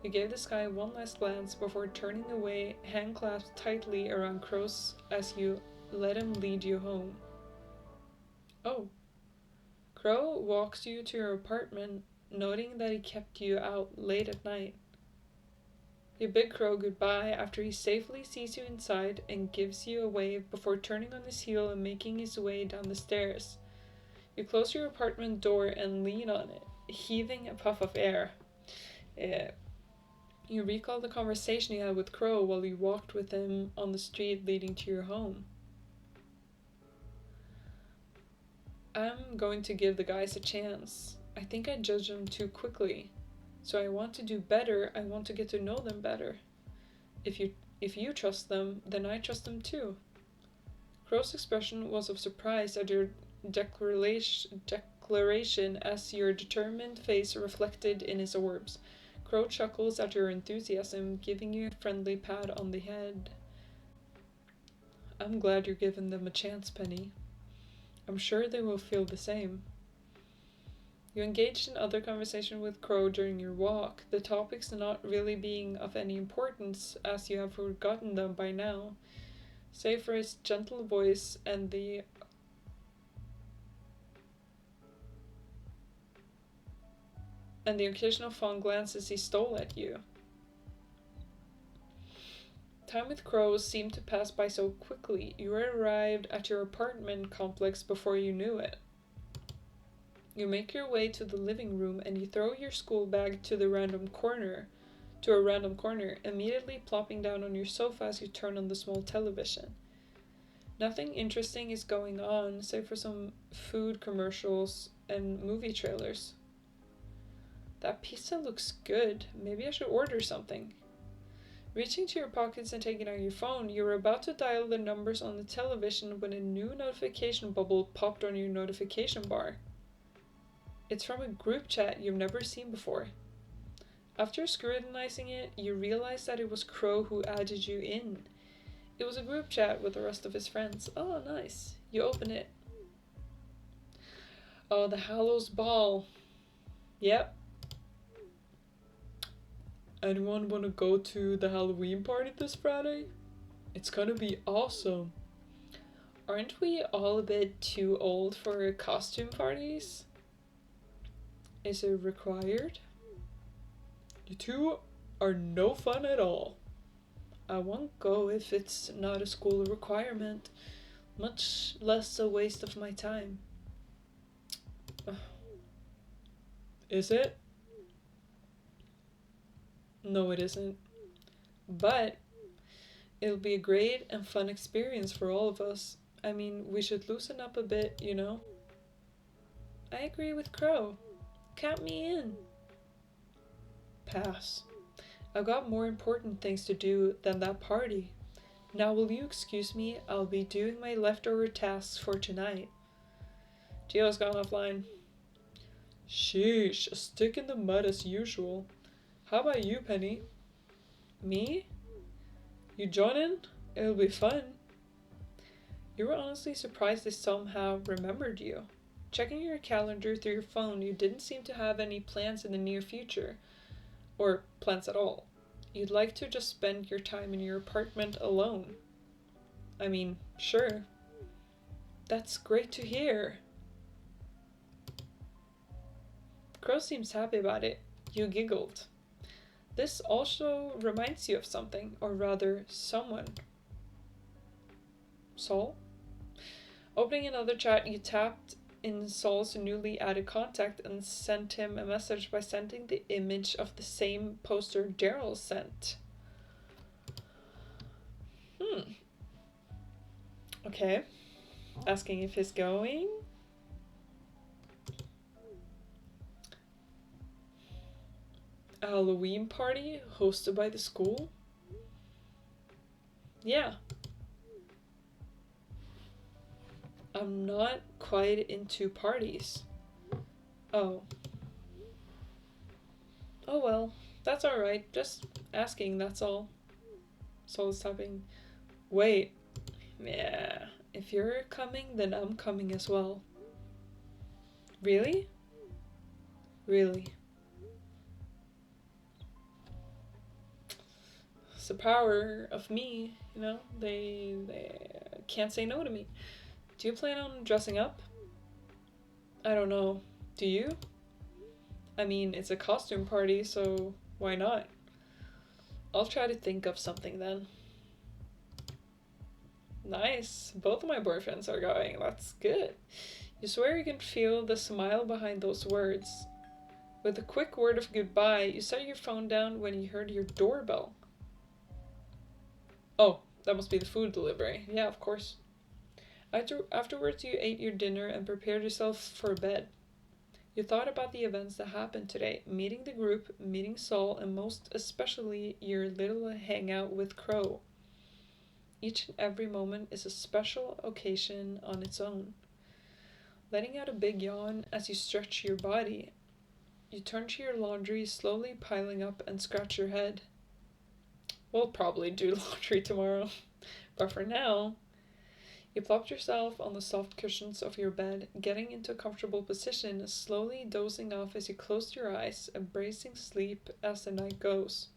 You gave the sky one last glance before turning away, hand clasped tightly around Crow's as you let him lead you home. Oh. Crow walks you to your apartment, noting that he kept you out late at night. You bid Crow goodbye after he safely sees you inside and gives you a wave before turning on his heel and making his way down the stairs. You close your apartment door and lean on it, heaving a puff of air. You recall the conversation you had with Crow while you walked with him on the street leading to your home. I'm going to give the guys a chance. I think I judged them too quickly. So I want to do better. I want to get to know them better. If you trust them, then I trust them too. Crow's expression was of surprise at your declaration as your determined face reflected in his orbs. Crow chuckles at your enthusiasm, giving you a friendly pat on the head. I'm glad you're giving them a chance, Penny. I'm sure they will feel the same. You engaged in other conversation with Crow during your walk, the topics not really being of any importance as you have forgotten them by now, save for his gentle voice and the occasional fond glances he stole at you. Time with Crow seemed to pass by so quickly. You arrived at your apartment complex before you knew it. You make your way to the living room and you throw your school bag to a random corner, immediately plopping down on your sofa as you turn on the small television. Nothing interesting is going on, save for some food commercials and movie trailers. That pizza looks good. Maybe I should order something. Reaching to your pockets and taking out your phone, you were about to dial the numbers on the television when a new notification bubble popped on your notification bar. It's from a group chat you've never seen before. After scrutinizing it, you realize that it was Crow who added you in. It was a group chat with the rest of his friends. Oh, nice. You open it. Oh, the Hallows Ball. Yep. Anyone want to go to the Halloween party this Friday? It's gonna be awesome. Aren't we all a bit too old for costume parties? Is it required? You two are no fun at all. I won't go if it's not a school requirement, much less a waste of my time. Is it? No, it isn't. But it'll be a great and fun experience for all of us. I mean, we should loosen up a bit, you know? I agree with Crow. Count me in. Pass. I've got more important things to do than that party. Now will you excuse me? I'll be doing my leftover tasks for tonight. Gio's gone offline. Sheesh, a stick in the mud as usual. How about you, Penny? Me? You join in? It'll be fun. You were honestly surprised they somehow remembered you. Checking your calendar through your phone, you didn't seem to have any plans in the near future. Or plans at all. You'd like to just spend your time in your apartment alone. I mean, sure. That's great to hear. Crow seems happy about it. You giggled. This also reminds you of something, or rather, someone. Sol? Opening another chat, you tapped in Sol's newly added contact and sent him a message by sending the image of the same poster Daryl sent. Okay. Asking if he's going. A Halloween party hosted by the school? Yeah. I'm not quite into parties. Oh. Oh well, that's alright. Just asking, that's all. Sol is tapping. Wait. Yeah. If you're coming, then I'm coming as well. Really? Really. It's the power of me, you know? They can't say no to me. Do you plan on dressing up? I don't know. Do you? I mean, it's a costume party, so why not? I'll try to think of something then. Nice. Both of my boyfriends are going. That's good. You swear you can feel the smile behind those words. With a quick word of goodbye, you set your phone down when you heard your doorbell. Oh, that must be the food delivery. Yeah, of course. Afterwards, you ate your dinner and prepared yourself for bed. You thought about the events that happened today, meeting the group, meeting Sol, and most especially your little hangout with Crowe. Each and every moment is a special occasion on its own. Letting out a big yawn as you stretch your body, you turn to your laundry, slowly piling up, and scratch your head. We'll probably do laundry tomorrow, but for now, you plopped yourself on the soft cushions of your bed, getting into a comfortable position, slowly dozing off as you closed your eyes, embracing sleep as the night goes.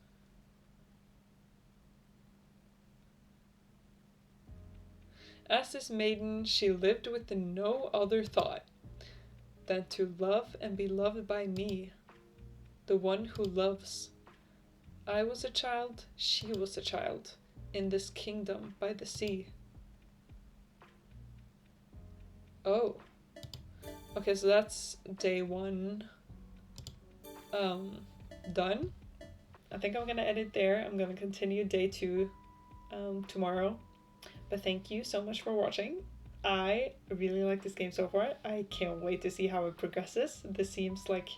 As this maiden, she lived with no other thought than to love and be loved by me, the one who loves. I was a child, she was a child, in this kingdom by the sea. Oh. Okay, so that's day one. Done. I think I'm gonna edit there. I'm gonna continue day two tomorrow. But thank you so much for watching. I really like this game so far. I can't wait to see how it progresses. This seems like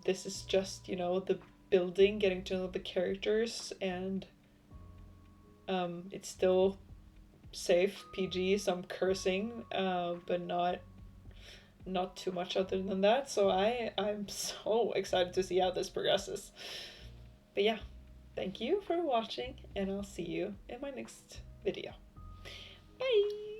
this is just, you know, the building, getting to know the characters, and it's still safe, PG, some cursing, but not too much other than that. So I'm so excited to see how this progresses. But yeah, thank you for watching, and I'll see you in my next video. Bye!